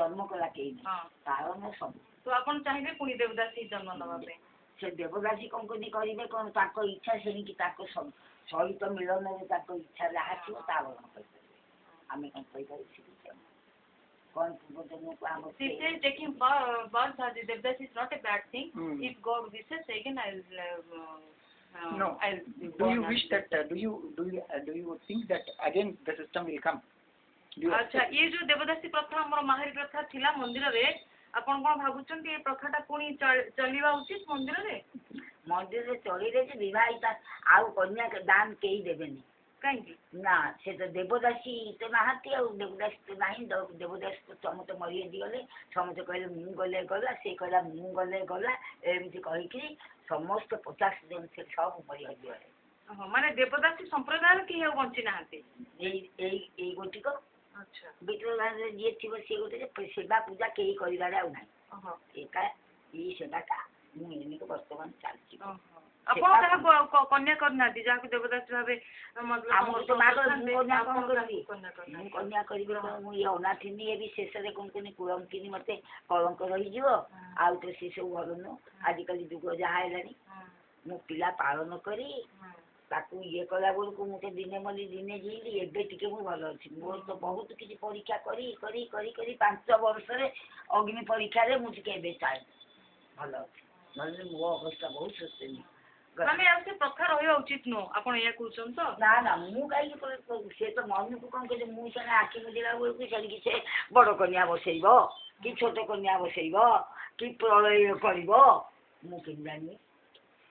जन्म कला के कारण सब तो अपन चाहिए पुणी देवदासी जन्म नवा पे से देवदासी कौन कोनी करिवे कोन ताको इच्छा सेनी कि ताको सब सहित मिलन रे ताको इच्छा रहा छु तावरण करते आमे कौन कहि करि कौन पूर्वजन्म को हम She says taking birth as a devdasi is not a bad thing. If God wishes, again no. Do you wish that? Do you think that again the system will come? अच्छा ये जो देवदासी प्रथा हमर माहरी प्रथा थिला मंदिर रे अपन कोन भाबुचन कि प्रथाटा पुणी चलीवा उचित मंदिर रे चली रे जे विवाहिता आउ कन्या के दान केही देबेनी कहीं ना से तो देवदासी तो नाहती और देवदासी तो नहीं देवदासी तो समस्त मरी गले समस्त कहले मु गले गला से कहला मु गले गला एमती कहि कि समस्त 50 जन से सब मरी गले माने देवदासी संप्रदाय की है बंची नाहती एई गोटी को अच्छा बिटला जे थिबो से गोटे सेवा पूजा केही करिबारे आ नाही एका ई सेवा का मु एनी को वर्तमान चालची अपन कहा कन्या करना दी जाके देवदासी भाबे मतलब हम तो मागर कन्या कोन करबी कन्या करिबे मु ये अनाथिनी ए विशेष रे कोन कोनी कुलंकिनी मते कलंक रही जिवो आ तो से सब भरनो आज कल जुग जहाइलानी मु पिला पालन करी ताकू ये कला बोल को मुते दिने मली दिने जीली एबे टिके मु भलो अछि मोर तो बहुत किछि परीक्षा करी करी करी करी 5 वर्ष रे अग्नि परीक्षा रे मु टिके एबे चाल भलो अछि नले मो अवस्था बहुत सुस्तेनी माने ऐसे प्रथा रहियो उचित नो आपण या कहउछन तो ना ना मु काई से तो मन को कोन के मु से आखि मुदिला बोल को सरी कि बड़ कन्या बसैबो कि छोट कन्या बसैबो कि प्रलय करबो मु के जानी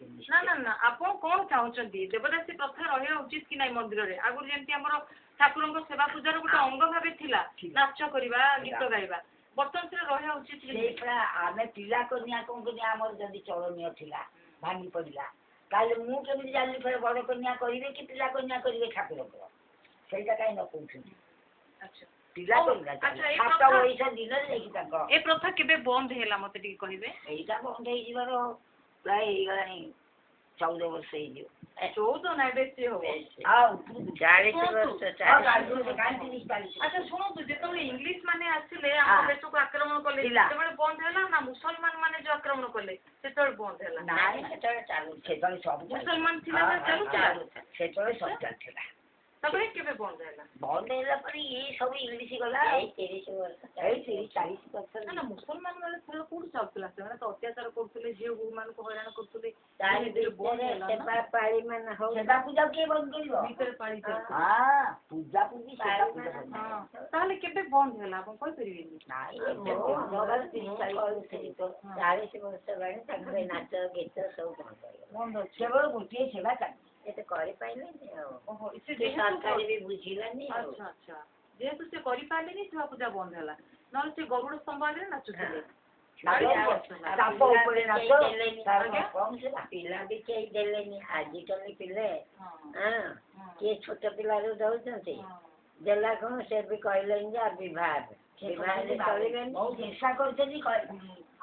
ना ना ना आपण कोन चाहउछंती देवदासी प्रथा रहियो उचित कि नै मंदिर रे आगु जेंति हमरो ठाकुरन को सेवा पूजा रो गुटे अंग भाबे थिला नाच करबा गीत गाइबा बर्तन से रहियो उचित सेपरा आमे पिला कन्या कोन के हमर जदी चलनिय थिला भांगी पड़िला काले मु केमि जानि फेर बड़ कन्या करिवे कि पिला कन्या करिवे ठाकुर को सेटा काई न कहउछन अच्छा पिला कन्या अच्छा ए प्रथा ओइसा दिन रे कि ताको ए प्रथा केबे बंद हेला मते टी कहिबे एटा बंद हे जिबारो प्राय हे गलानी 14 वर्ष हे जियो 14 ना बेसी हो आ 40 वर्ष 40 अच्छा सुनो तो जेतो इंग्लिश माने आसिले हम देश को आक्रमण करले सेबे बंद हैला ना मुसलमान माने जो आक्रमण करले सेतोल बंद हैला ना सेतोल चालू सेतोल सब मुसलमान थिला ना चालू सेतोल सब चलथिला तबे केबे बंद हैला पर ये सब इंग्लिश गला 30 वर्ष 40 वर्ष ना मुसलमान वाले थलो कोड चलतला से तो अत्याचार करतले जे गुमान को हैरान करतले ताई सेपा पाली मन हो सेपा पूजा के बंद करिवो भीतर पाली हां पूजा पूजी सेपा पूजा हां ताले केबे बंद हैला आपण कोइ परिबेनी नाही मोबाइल 40 वर्ष गणे तकरे नाच गीत सब बंद केवल गोटे सेवा कर एते करि पाइले ओहो इसे सरकारी भी बुझिलानी अच्छा अच्छा जेतु से करि पाइले नि सेवा पूजा बंद हैला नल से गरुड़ स्तंभ रे नाचुଥିଲେ तापो ऊपर नाचो कौन से पिला भी के देलेनी आजि कल पिले हां के छोट पिला रो दउछन्ते जला कोन से भी कहलेन जा विवाह रे चलेन बहुत चेष्टा करछनी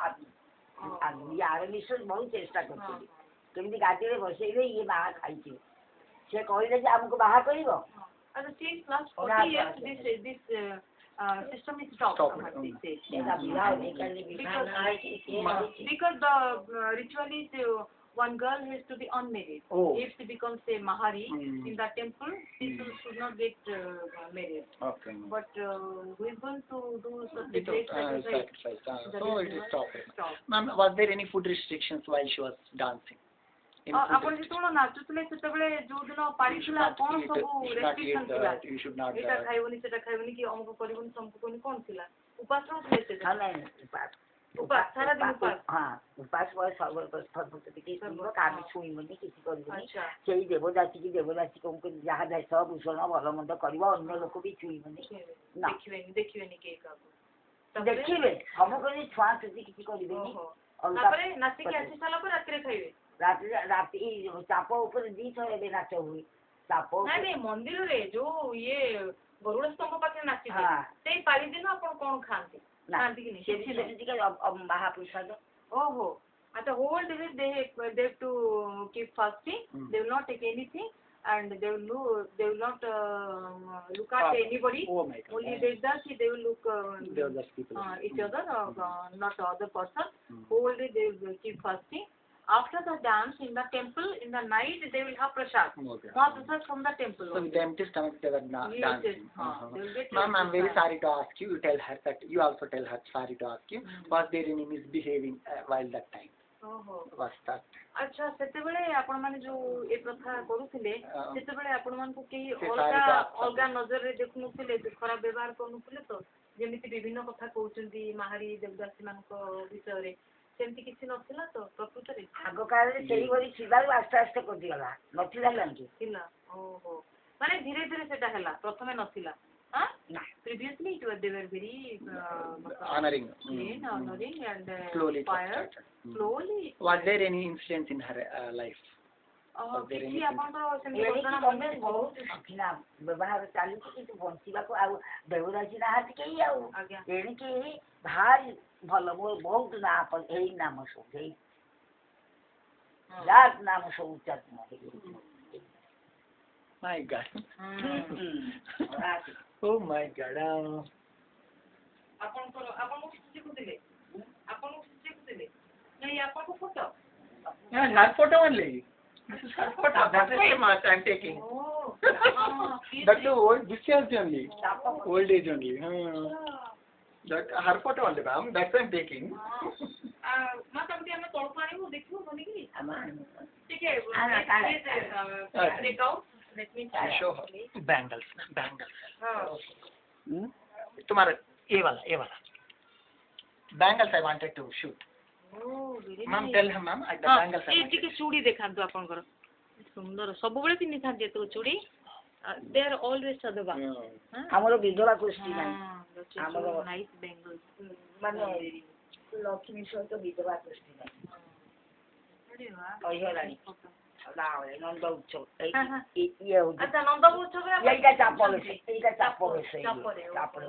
अब यार विश्व बहुत चेष्टा करछनी केमि गाडी रे बसैले ये बाहा खाइछि से कहले जे हमको बाहा करिवो अच्छा since last 40 years this system is stopped because the ritual is one girl has to be unmarried. If she becomes a mahari in that temple, people should not get married. Okay. But who is going to do such a great sacrifice? So it is stopped. Ma'am, was there any food restrictions while she was dancing? आपण जेतोळ नाचुतले सेतबेले जो दिन पाड़ी थिला कोन सब restriction थिला you should not एटा खाइबोनी सेटा खाइबोनी कि अमको करिबोनी समको कोनी कोन थिला उपास रहले से उपास उपास सारा दिन उपास हां उपास पर सर्व फट के सुनो कामी छुई मने किछि करबोनी सेई देवदासी को जहा जाय सब उषण भलो मंद करबो अन्य लोक भी छुई मने ना देखिबेनी के काबू देखिबे हम कोनी छुआ किछि करबेनी तापरे नाची के आसी साला पर रात्रि खाइबे राती चापो ऊपर दी थोड़े भी नाच हुई चापो नहीं मंदिर रे जो ये गरुड़ स्तंभ पाखे नाची से पाली दिन अपन कोन खांती खांती कि नहीं से ठीक अब महाप्रसाद ओहो अच्छा whole day they have to keep fasting they will not take anything and they will not look at anybody. Oh my God. Only Devdasi, they will look Devdas people. each other, not the other person. Wholly they will keep fasting. After the dance in the temple, in the night, they will have prasad. Okay. Mahaprasad from the temple. So with the empty stomach they were Yes, yes. dancing. They will get Ma'am, I'm very prasad. sorry to ask you. You tell her that you also tell her sorry to ask you. Was there any misbehaving while that time? ଓହୋ Was that? ଆଚ୍ଛା ସେତେବେଳେ ଆପଣ ମାନେ ଯୋଉ ଏ ପ୍ରଥା କରୁଥିଲେ ସେତେବେଳେ ଆପଣ ମାନଙ୍କୁ କେହି ସେ ଅଲଗା ସାରିକା ଅଲଗା ନଜରରେ ଦେଖୁନଥିଲେ ଖରାପ ବ୍ୟବହାର କରୁନଥିଲେ ତ ଯେମିତି ବିଭିନ୍ନ କଥା କହୁଛନ୍ତି ମାହାରୀ ଦେବଦାସୀ ମାନଙ୍କ ବିଷୟରେ ସେମିତି କିଛି ନଥିଲା ତ ପ୍ରକୃତରେ ଆଗ କାଳରେ ସେଇଭଳି ଥିବାରୁ ଆସ୍ତେ ଆସ୍ତେ କଟିଗଲା ନଥିଲା କାହିଁକି ଥିଲା ଓହୋ ମାନେ ଧୀରେ ଧୀରେ ସେଟା ହେଲା ପ୍ରଥମେ ନଥିଲା previously they were very honoring. clean, honoring and Slowly it was inspired. started. Slowly. Was there any incident in her life? କିଛି ଆପଣଙ୍କର ସେମିତି ଏଣିକି ଘଟଣା ତମେ ମନେ ଅଛି? ବହୁତ ସଖିନା ବ୍ୟବହାର ଚାଲିଛି କିନ୍ତୁ ବଞ୍ଚିବାକୁ ଆଉ ଦେଉରାଜି ନାହାନ୍ତି କେହି ଆଉ ଆଜ୍ଞା ଏଣିକି ଭାରି ଭଲ ବହୁତ ନାଁ ଏଇ ନାମ ସବୁ ଏଇ ଯାହା ନାମ ସବୁ ଉଚ୍ଚାରଣ My God. ହେଇଛି Oh my God. ଆପଣଙ୍କୁ ଶିଖୁଥିଲେ ଆପଣଙ୍କୁ ଶିଖୁଥିଲେ ନାଇଁ ଆପଣଙ୍କ photo Yeah, her photo only. This is her photo. That's why I'm taking. That too old. This year's only. Old age only. That her photo only, ma'am. That's why I'm taking. ମା ତମେ ଆମେ ତଳକୁ ଆଣିବୁ ଦେଖିବୁ ବନିକି ଟିକେ ଦେଖାଉ let me Show her. Bangles. तुम्हारा ये वाला. Bangles I wanted to shoot. Ma'am, tell her, ma'am. The bangles I A wanted. ଟିକେ ଚୁଡ଼ି ଦେଖାନ୍ତୁ ଆପଣଙ୍କର ସୁନ୍ଦର ସବୁବେଳେ ପିନ୍ଧିଥାନ୍ତି ଏତକ ଚୁଡ଼ି they are always ସଦବା ଆମର ବିଧବା ଗୋଷ୍ଠୀ ନାହିଁ ଆମର nice bangles ମାନେ ଲକ୍ଷ୍ମୀ ସହିତ ବିଧବା ଗୋଷ୍ଠୀ ନାହିଁ କହିଗଲାଣି ନନ୍ଦ ଉତ୍ସବ ଇଏ ହଉଛି ଆଚ୍ଛା ନନ୍ଦ ଉତ୍ସବରେ ଏଇଟା ଚାପ ବେଶ ତାପରେ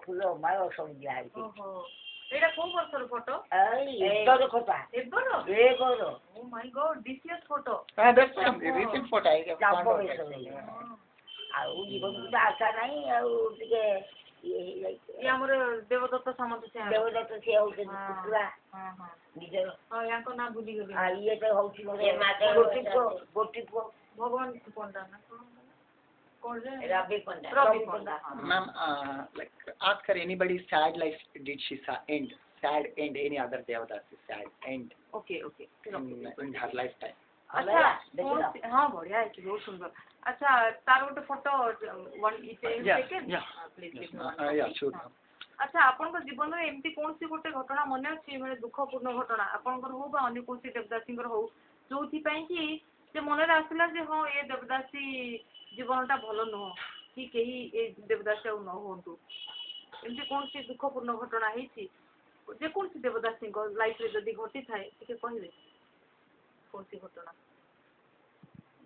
ଫୁଲ ମାଳ ସବୁ ଦିଆ ହେଇଛି ଓହୋ ଏଇଟା କୋଉ ବର୍ଷର ଫଟୋ ଏଇର କଥା ଏବର acre O my god this years photo That's a recent photo. I ଚାପ found ବେଶ out. ଆଉ ଜୀବନକୁ ତ ଆଶା ନାହିଁ ଆଉ ଟିକେ ଇଏ ହେଇଯାଇଛି ଇଏ ଆମର ଦେବଦତ୍ତ ସାମନ୍ତ ସେ ଦେବଦତ୍ତ ସିଏ ହଉଛନ୍ତି ପୁତୁରା ନିଜର ହଁ ୟାଙ୍କ ନାଁ ଭୁଲିଗଲି ଆଉ ଇଏ ତ ହଉଛି ମୋର ଗୋଟି ପୁଅ ଭଗବାନ ପଣ୍ଡା ନା କଣ ଯେ ରବି Panda Ma'am, like, ask her anybody sad life did she end? Sad end any other Devadasi sad end okay okay in her lifetime. ଆଚ୍ଛା ହଁ ବଢିଆ ହେଇଛି ବହୁତ ସୁନ୍ଦର ଆଚ୍ଛା ତାର ଗୋଟେ ଫଟୋ Yeah, sure. ଆଚ୍ଛା ଆପଣଙ୍କ ଜୀବନରେ ଏମିତି କୌଣସି ଗୋଟେ ଘଟଣା ମନେ ଅଛି ମାନେ ଦୁଃଖପୂର୍ଣ୍ଣ ଘଟଣା ଆପଣଙ୍କର ହଉ ବା ଅନ୍ୟ କୌଣସି ଦେବଦାସୀଙ୍କର ହଉ ଯୋଉଥିପାଇଁ କି ସେ ମନରେ ଆସିଲା ଯେ ହଁ ଏ ଦେବଦାସୀ ଜୀବନଟା ଭଲ ନୁହଁ କି କେହି ଏ ଦେବଦାସୀ ଆଉ ନ ହୁଅନ୍ତୁ ଏମିତି କୌଣସି ଦୁଃଖପୂର୍ଣ୍ଣ ଘଟଣା ହେଇଛି ଯେକୌଣସି ଦେବଦାସୀଙ୍କ ଲାଇଫରେ ଯଦି ଘଟିଥାଏ ଟିକେ କହିବେ କୌଣସି ଘଟଣା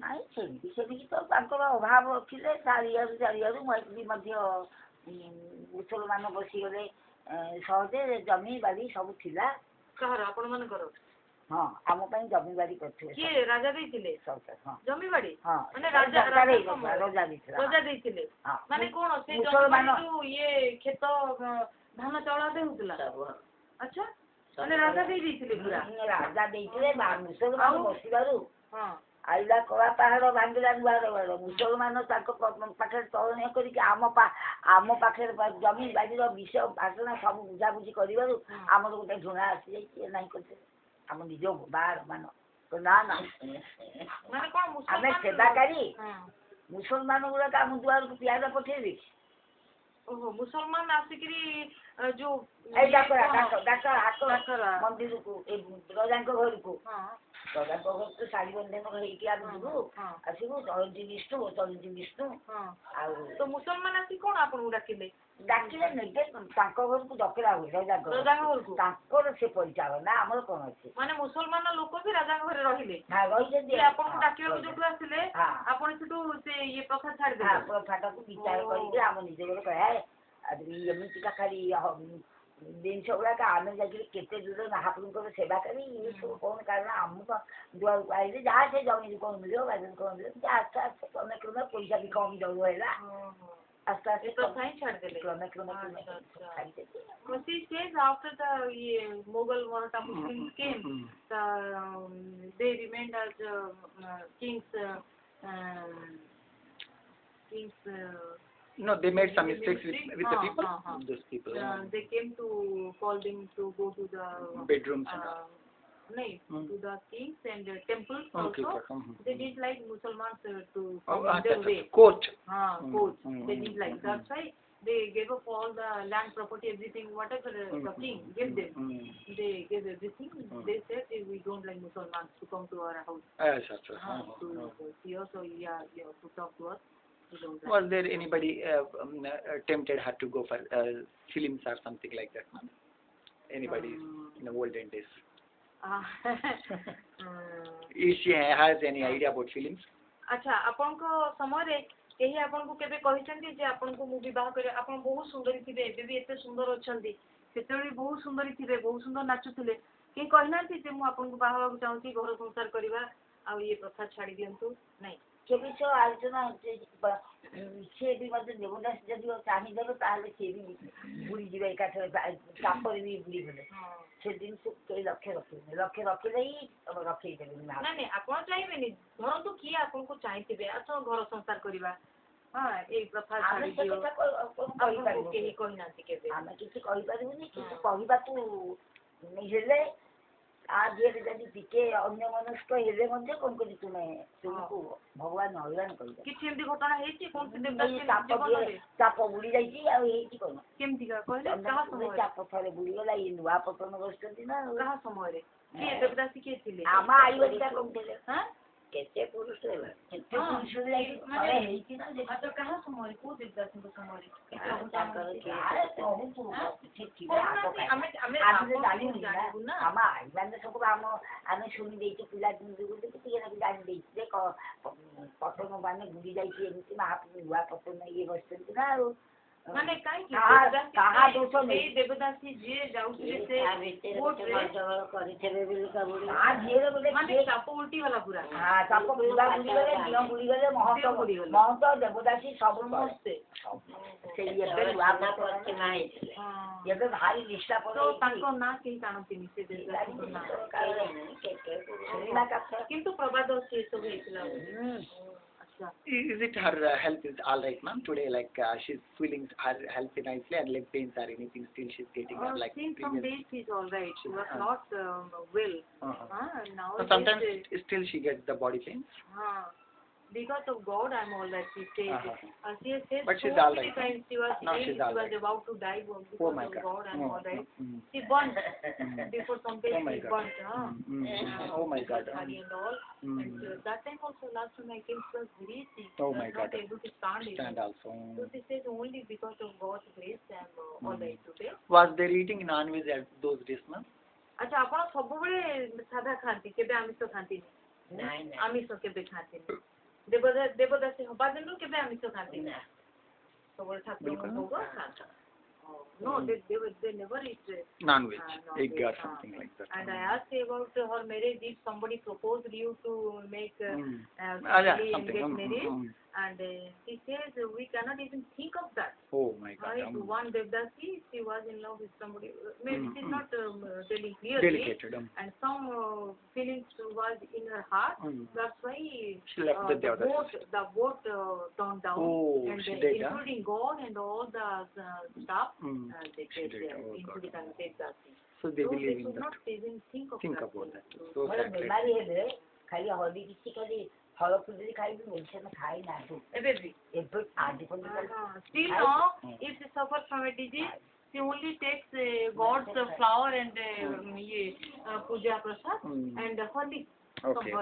ନାଇଁ ସେମିତି ତ ତାଙ୍କର ଅଭାବ ଥିଲେ ଚାରିଆଡୁ ବି ମଧ୍ୟ ମୁସଲମାନ ବସିଗଲେ ସହଜେ ଜମି ବାଡ଼ି ସବୁ ଥିଲା କାହାର ଆପଣ ମାନଙ୍କର ହଁ ଆମ ପାଇଁ ଜମି ବାଡ଼ି କରିଥିଲେ କିଏ ରାଜା ଦେଇଥିଲେ ହଁ ଜମି ବାଡ଼ି ହଁ ମାନେ ରାଜା ଦେଇଥିଲେ ମାନେ କଣ ସେ ମୁସଲମାନ ଇଏ କ୍ଷେତ ଧାନ ଚାଉଳ ଦେଉଥିଲା ଆଚ୍ଛା ମାନେ ରାଜା ଦେଇଥିଲେ ପୁରା ରାଜା ଦେଇଥିଲେ ମୁସଲମାନ ବସିବାରୁ ଆଇଲା କଳା ପାହାଡ଼ ଭାଙ୍ଗିଲା ନୂଆ ମୁସଲମାନ ତାଙ୍କ ପାଖରେ ତଳନୀୟ କରିକି ଆମ ପାଖରେ ଜମି ବାଡ଼ିର ବିଷୟ ଭାଷଣ ସବୁ ବୁଝାବୁଝି କରିବାରୁ ଆମର ଗୋଟେ ଝୁଣା ଆସିଯାଇଛି ନାହିଁ କରିଥିଲେ ଆମ ନିଜ ବାହାର ମାନ ନା ଆମେ ସେବାକାରୀ ମୁସଲମାନ ଗୁଡାକ ଆମ ଦୁଆରକୁ ପିଆଜ ପଠେଇବି ଓହୋ ମୁସଲମାନ ଆସିକିରି ଯୋଉ ଏଇ ଡାକ ମନ୍ଦିରକୁ ଏଇ ରଜାଙ୍କ ଘରକୁ ରଜାଙ୍କ ଘରକୁ ଶାଢ଼ୀ ବନ୍ଧନ ହେଇକି ଆମେ ଯିବୁ ଆସିବୁ ଚଳନ୍ତି ବିଷ୍ଣୁ ଆଉ ତ ମୁସଲମାନ ଆସି କଣ ଆପଣଙ୍କୁ ଡାକିଲେ ନିଜେ ତାଙ୍କ ଘରକୁ ଡକେରା ହୁଏ ରଜାଙ୍କ ଘରକୁ ତାଙ୍କର ସେ ପରିଚାଳନା ଆମର କଣ ଅଛି ମାନେ ମୁସଲମାନ ଲୋକ ବି ରାଜାଙ୍କ ଘରେ ରହିଲେ ରହିଛନ୍ତି ଆପଣଙ୍କୁ ଡାକିବାକୁ ଯୋଉଠୁ ଆସିଲେ ଆପଣ ସେଠୁ ସେ ଇଏ ପ୍ରଥା ଛାଡ଼ିଦେଲେ ପ୍ରଥାଟାକୁ ବିଚାର କରିକି ଆମ ନିଜ ଘରେ କହେ ଏମିତିକା ଖାଲି ଜିନିଷ ଗୁଡାକ ଆମେ ଯାଇକି କେତେ ଦୂର ମହାପ୍ରଭୁଙ୍କର ସେବା କରି ଇଏ ସବୁ କଣ କାରଣ ଆମକୁ ଦୁଆରକୁ ଆଇଲେ ଯାହା ସେ ଜମିରୁ କଣ ମିଳିବ ବାଜରୁ କଣ ମିଳିବ ଆସ୍ତେ ଆସ୍ତେ କ୍ରମେ କ୍ରମେ ପଇସା ବି କମ ଜଳୁ ହେଲା ଆସ୍ତେ ଆସ୍ତେ ପ୍ରଥା ହିଁ ଛାଡ଼ିଦେଲେ କ୍ରମେ କ୍ରମେ ଛାଡ଼ିଦେଲି। She says after the Mughal Maratha Muslims came, they remained as kings. Kings. No, they made some mistakes with the people. Those people. They came to call them to go to the bedrooms and all. To the kings and temples Okay, also. They didn't like Muslims to Oh, come in their way. court. Court. They didn't like. That's why they gave up all the land, property, everything, whatever the king gave them. They gave everything. They said we don't like Muslims to come to our house. To see us or to talk to us. We don't like. Was there anybody tempted her to go for films or something like that? Anybody in the olden days? If she has any idea about films? अच्छा आपनको समय रे केही आपनको केबे कहिसंती जे आपनको मु विवाह करे आपन बहुत सुंदरी थिबे एबे भी एते सुंदर अछंती सेतेबे बहुत सुंदरी थिबे बहुत सुंदर नाचुथिले केही कहिनांती जे मु आपनको बाहा होबा चाहूची घर संसार करबा आ ये प्रथा छाड़ी दियंतु नहीं केबे सो आलोचना से भी मतलब देवदास जदि चाहिदेलो ताहले से भी बुड़ी जीवे एकाथरे चापर भी बुड़ी गले से दिन से के लक्ष्य रखिले ही रखि देबे ना नहीं आपण चाहिबेनी धरंतु की आपनको चाहिथिबे अथवा घर संसार करबा हां ए प्रथा छाड़ी दियो आपनको केही कहिनांती केबे आमे किछि कहि परिबुनी किछि कहिबा तू नै हेले आज ये जदि टिके अन्य मनुष्य हेले मध्ये कोन कोन तुमको भगवान हरियान कहिबा किछि एमदी घटना हेछि कोन से देवदास चाप बुड़ी जाईची आ हेछि कोन केमती का कहले कहा समय चाप थरे बुड़ी गला ई नुआ पतन बसतंती ना कहा समय रे के देवदासी के थिले आमा आई बलिका कोन थिले हां केते पुरुष रे केते पुरुष रे माने हेछि ना जे तो कहा समय को देवदासी को समय रे ताकर के कहू तू ठीक ठीक आमे जानि ना आमा आई बाने सब आमे सुनि देछि पिला दिन गुटे टिके ना जानि देछि जे पतन बाने बुड़ी जाईची एमति महाप्रभु नुआ पतन ये बसतंती ना माने काई की कहा दोष नहीं देवदासी जे जाउथिले से वोट जवळ करिथेबे बिल का बुड़ी आ ढेर बोले माने चाप उल्टी वाला पूरा हां चाप पूरा बुड़ी गले दियो बुड़ी गले महत देवदासी सब मस्ते से ये बेल वापस करके नाही ये तो भारी निष्ठा पर तो ताको ना केही जानती नि से देवदासी ना किंतु प्रबाद से सब हेतला Is it her health is all right, ma'am? Today, like she's feeling her health nicely and leg pains or anything, still she's getting like since some days she's all right. She was not well. Now sometimes still she gets the body pains. Because of God, I'm all right. She says. She says but she's so all many right. times she was ill. She was about to die. Because oh my of God, I'm all right. She burnt before some days. Oh my she God. burnt. Oh my God. And all. And that time also, last time I came, she was very sick. Oh my God. Not able to stand also. So she says only because of God's grace I'm all right today. Was there eating non-veg at those days, ma'am? अच्छा आपण सबबेले सादा खाती केबे आमिष खाती नहीं आमिष केबे खाती देवदासी हबा दिन केबे आमिष खाती सबबेले ठाकुर होगा खाता no they never eat non-veg egg or something like that. And I asked about her marriage, if somebody proposed you to make something and get married and she says we cannot even think of that. Oh my God. One Devdasi, she was in love with somebody, maybe she's not telling clearly, Delicated, and some feelings was in her heart, that's why she left the vote turned down, and she did, including God and all the staff, they she did. including Devdasi. So they believe they in should that. not even think about that. So more sad, बीमारी हेले खाली हल्दी किछि खाली फल full खाई medicine खाई ना एबे आदि पण still no, if she suffers from a disease, she only takes God's flower and puja prasad and holy. Okay.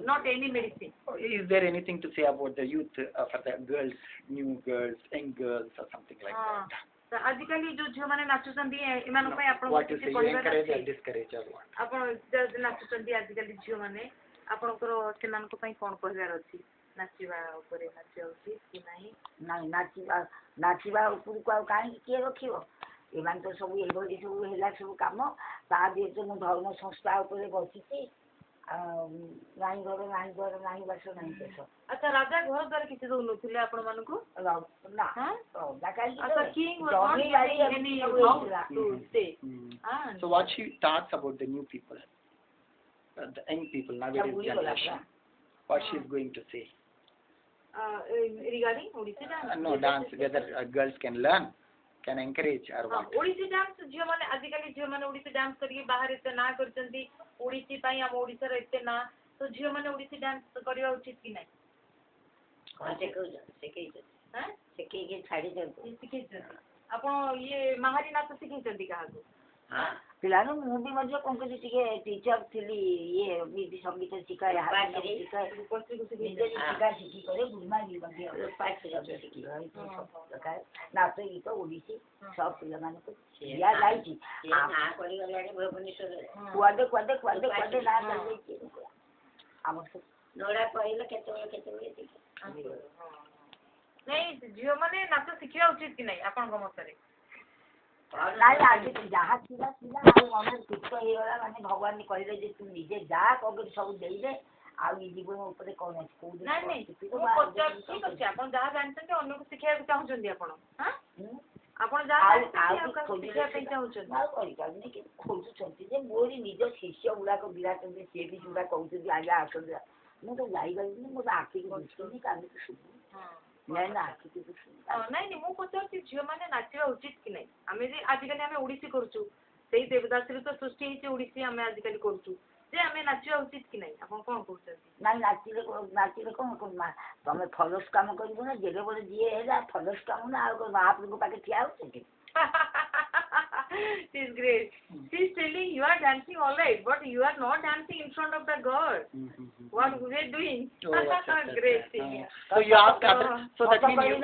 Not any medicine. Is there anything to say about the youth for the girls, new girls, young girls or something like that? आजिकली जो झियो माने नाचुचंदी एमान पय आपण What you say, encourage or discourage or what? आपण जे नाचुचंदी आजिकली झियो माने आपणकर सेमान को पय कोन कहबार अछि नाचिबा ऊपर नाचिया उचित कि नाही नाचिबा ऊपर को काई के रखियो ଏମାନେ ତ ସବୁ ଏଇଭଳି ସବୁ ହେଲା ସବୁ କାମ ତା ଦେହରେ ତ ମୁଁ ଧର୍ମ ସଂସ୍ଥା ଉପରେ ବସିଛି ନାହିଁ ଘର ନାହିଁ ଘର ନାହିଁ ବାସ ନାହିଁ ଦେଶ। ଆଚ୍ଛା ରାଜା ଘର ଦ୍ୱାରା କିଛି ଦଉନଥିଲେ ଆପଣ ମାନଙ୍କୁ? ନା ରଜା king was not ଜମି ବାଡ଼ି giving any ଏମିତି ସବୁ house ହେଇଥିଲା। to stay. So what she talks about the new people, the young people nowadays generation, what she is going to say? Regarding Odissi dance? No, dance, whether girls can learn, can encourage or what? Odissi dance झियो माने आजिकली झियो माने Odissi dance करके बाहर एते ना करचंती ओडिसी पई हम ओडिसा रे एते ना तो झियो माने ओडिसी डांस करबा उचित कि नै? ଶିଖେଇ କି ଛାଡ଼ି ଦିଅନ୍ତୁ। ଶିଖେଇଛନ୍ତି ଆପଣ ଇଏ ମାହାରୀ ନାଚ ଶିଖେଇଛନ୍ତି କାହାକୁ? ପିଲାରୁ ମୁଁ ବି ମଧ୍ୟ କଣ କରି ଟିକେ ଟିଚର ଥିଲି ଇଏ ବି ସଙ୍ଗୀତ ଶିଖାଏ ନିଜେ ଶିଖା ଶିଖି କରେ ଗୁରୁମା ବି ମଧ୍ୟ ନାଚ ଗୀତ ଓଡ଼ିଶୀ ସବୁ ପିଲାମାନଙ୍କୁ ଦିଆଯାଇଛି। କୁଆଡ଼େ କୁଆଡ଼େ କୁଆଡ଼େ କୁଆଡ଼େ ନାଁ କରିଯାଇଛି ଆମର ସବୁ ନଡ଼ା କହିଲେ କେତେବେଳେ କେତେବେଳେ ନାଇଁ ଝିଅ ମାନେ ନାଚ ଶିଖିବା ଉଚିତ କି ନାହିଁ ଆପଣଙ୍କ ମତରେ? ନାଇଁ ଆଜି ଯାହା ଥିଲା ଥିଲା ଆଉ ମନରେ ଦୁଃଖ ହେଇଗଲା ମାନେ ଭଗବାନ କହିଲେ ଯେ ତୁ ନିଜେ ଯାହା କବି ସବୁ ଦେଇଦେ ଆଉ ଏ ଜୀବନ ଉପରେ କଣ ଅଛି କୋଉ ନାଇଁ ନାଇଁ ଠିକ ଅଛି ଆପଣ ଯାହା ଜାଣିଛନ୍ତି ଅନ୍ୟକୁ ଶିଖେଇବାକୁ ଚାହୁଁଛନ୍ତି ଆପଣ ଆପଣ ଯାହା ଶିଖେଇବା ପାଇଁ ଚାହୁଁଛନ୍ତି ଆଉ କରିପାରୁନି କିନ୍ତୁ ଖୋଜୁଛନ୍ତି ଯେ ମୋରି ନିଜ ଶିଷ୍ୟ ଗୁଡାକ ବିରାଟନ୍ତି ସିଏ ବି ଯୋଉଟା କହୁଛନ୍ତି ଆଜ୍ଞା ଆସନ୍ତୁ ମୁଁ ତ ଯାଇପାରିବିନି ମୋ ଆଖିକୁ ବୁଝୁନି କାଲିକୁ ଶୁଭୁନି ନାଇଁ ନା ଆଖିକୁ ବୁଝୁନି ନାଇଁ ମୁଁ ପଚାରୁଛି ଝିଅ ମାନେ ନାଚିବା ଉଚିତ କି ନାହିଁ? ଆମେ ଯେ ଆଜିକାଲି ଆମେ ଓଡ଼ିଶୀ କରୁଛୁ ସେଇ ଦେବଦାସୀରୁ ତ ସୃଷ୍ଟି ହେଇଛି ଓଡ଼ିଶୀ ଆମେ ଆଜିକାଲି କରୁଛୁ ଯେ ଆମେ ନାଚିବା ଉଚିତ କି ନାହିଁ ଆପଣ କଣ କହୁଛନ୍ତି? ନାଇଁ ନାଚିଲେ କଣ ତମେ ଫଲସ କାମ କରିବ ନା ଯେତେ ବେଳେ ଯିଏ ହେଲା ଫଲସ କାମ ନା ଆଉ ମହାପ୍ରଭୁଙ୍କ ପାଖେ ଠିଆ ହଉଛନ୍ତି। She is great. She is telling you are dancing all right, but you are not dancing in front of the God. What we are doing? Great thing. So you ask her. So that means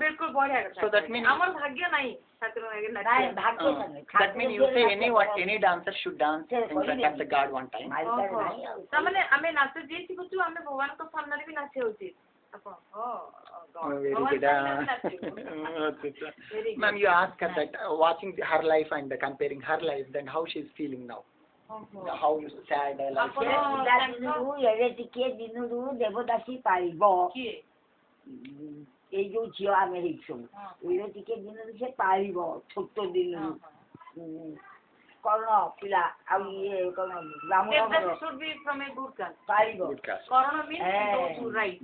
बिल्कुल बढ़िया କଥା. So that means ଆମର ଭାଗ୍ୟ ନାହିଁ ଠାକୁର ନାଇଁ ଭାଗ୍ୟ ନାହିଁ। That means you say any dancer should dance in front of the God one time. ତାମାନେ ଆମେ ନାଚ ଯିଏ ଶିଖୁଛୁ ଆମେ ଭଗବାନଙ୍କ ସାମ୍ନାରେ ବି ନାଚିବା ଉଚିତ। Very good. Ma'am, you ask her that watching her life and comparing her life, then how she is feeling now? How sad her life is? ଏବେ ଟିକେ ଦିନରୁ ଦେବଦାସୀ ପାଳିବ ଏଇ ଯୋଉ ଝିଅ ଆମେ ହେଇଛୁ ଏବେ ଟିକେ ଦିନରୁ ସେ ପାଳିବ ଛୋଟ ଦିନରୁ କଣ ପିଲା ଆଉ ଇଏ କଣ ବ୍ରାହ୍ମଣ ପାଳିବ କରଣ means those who write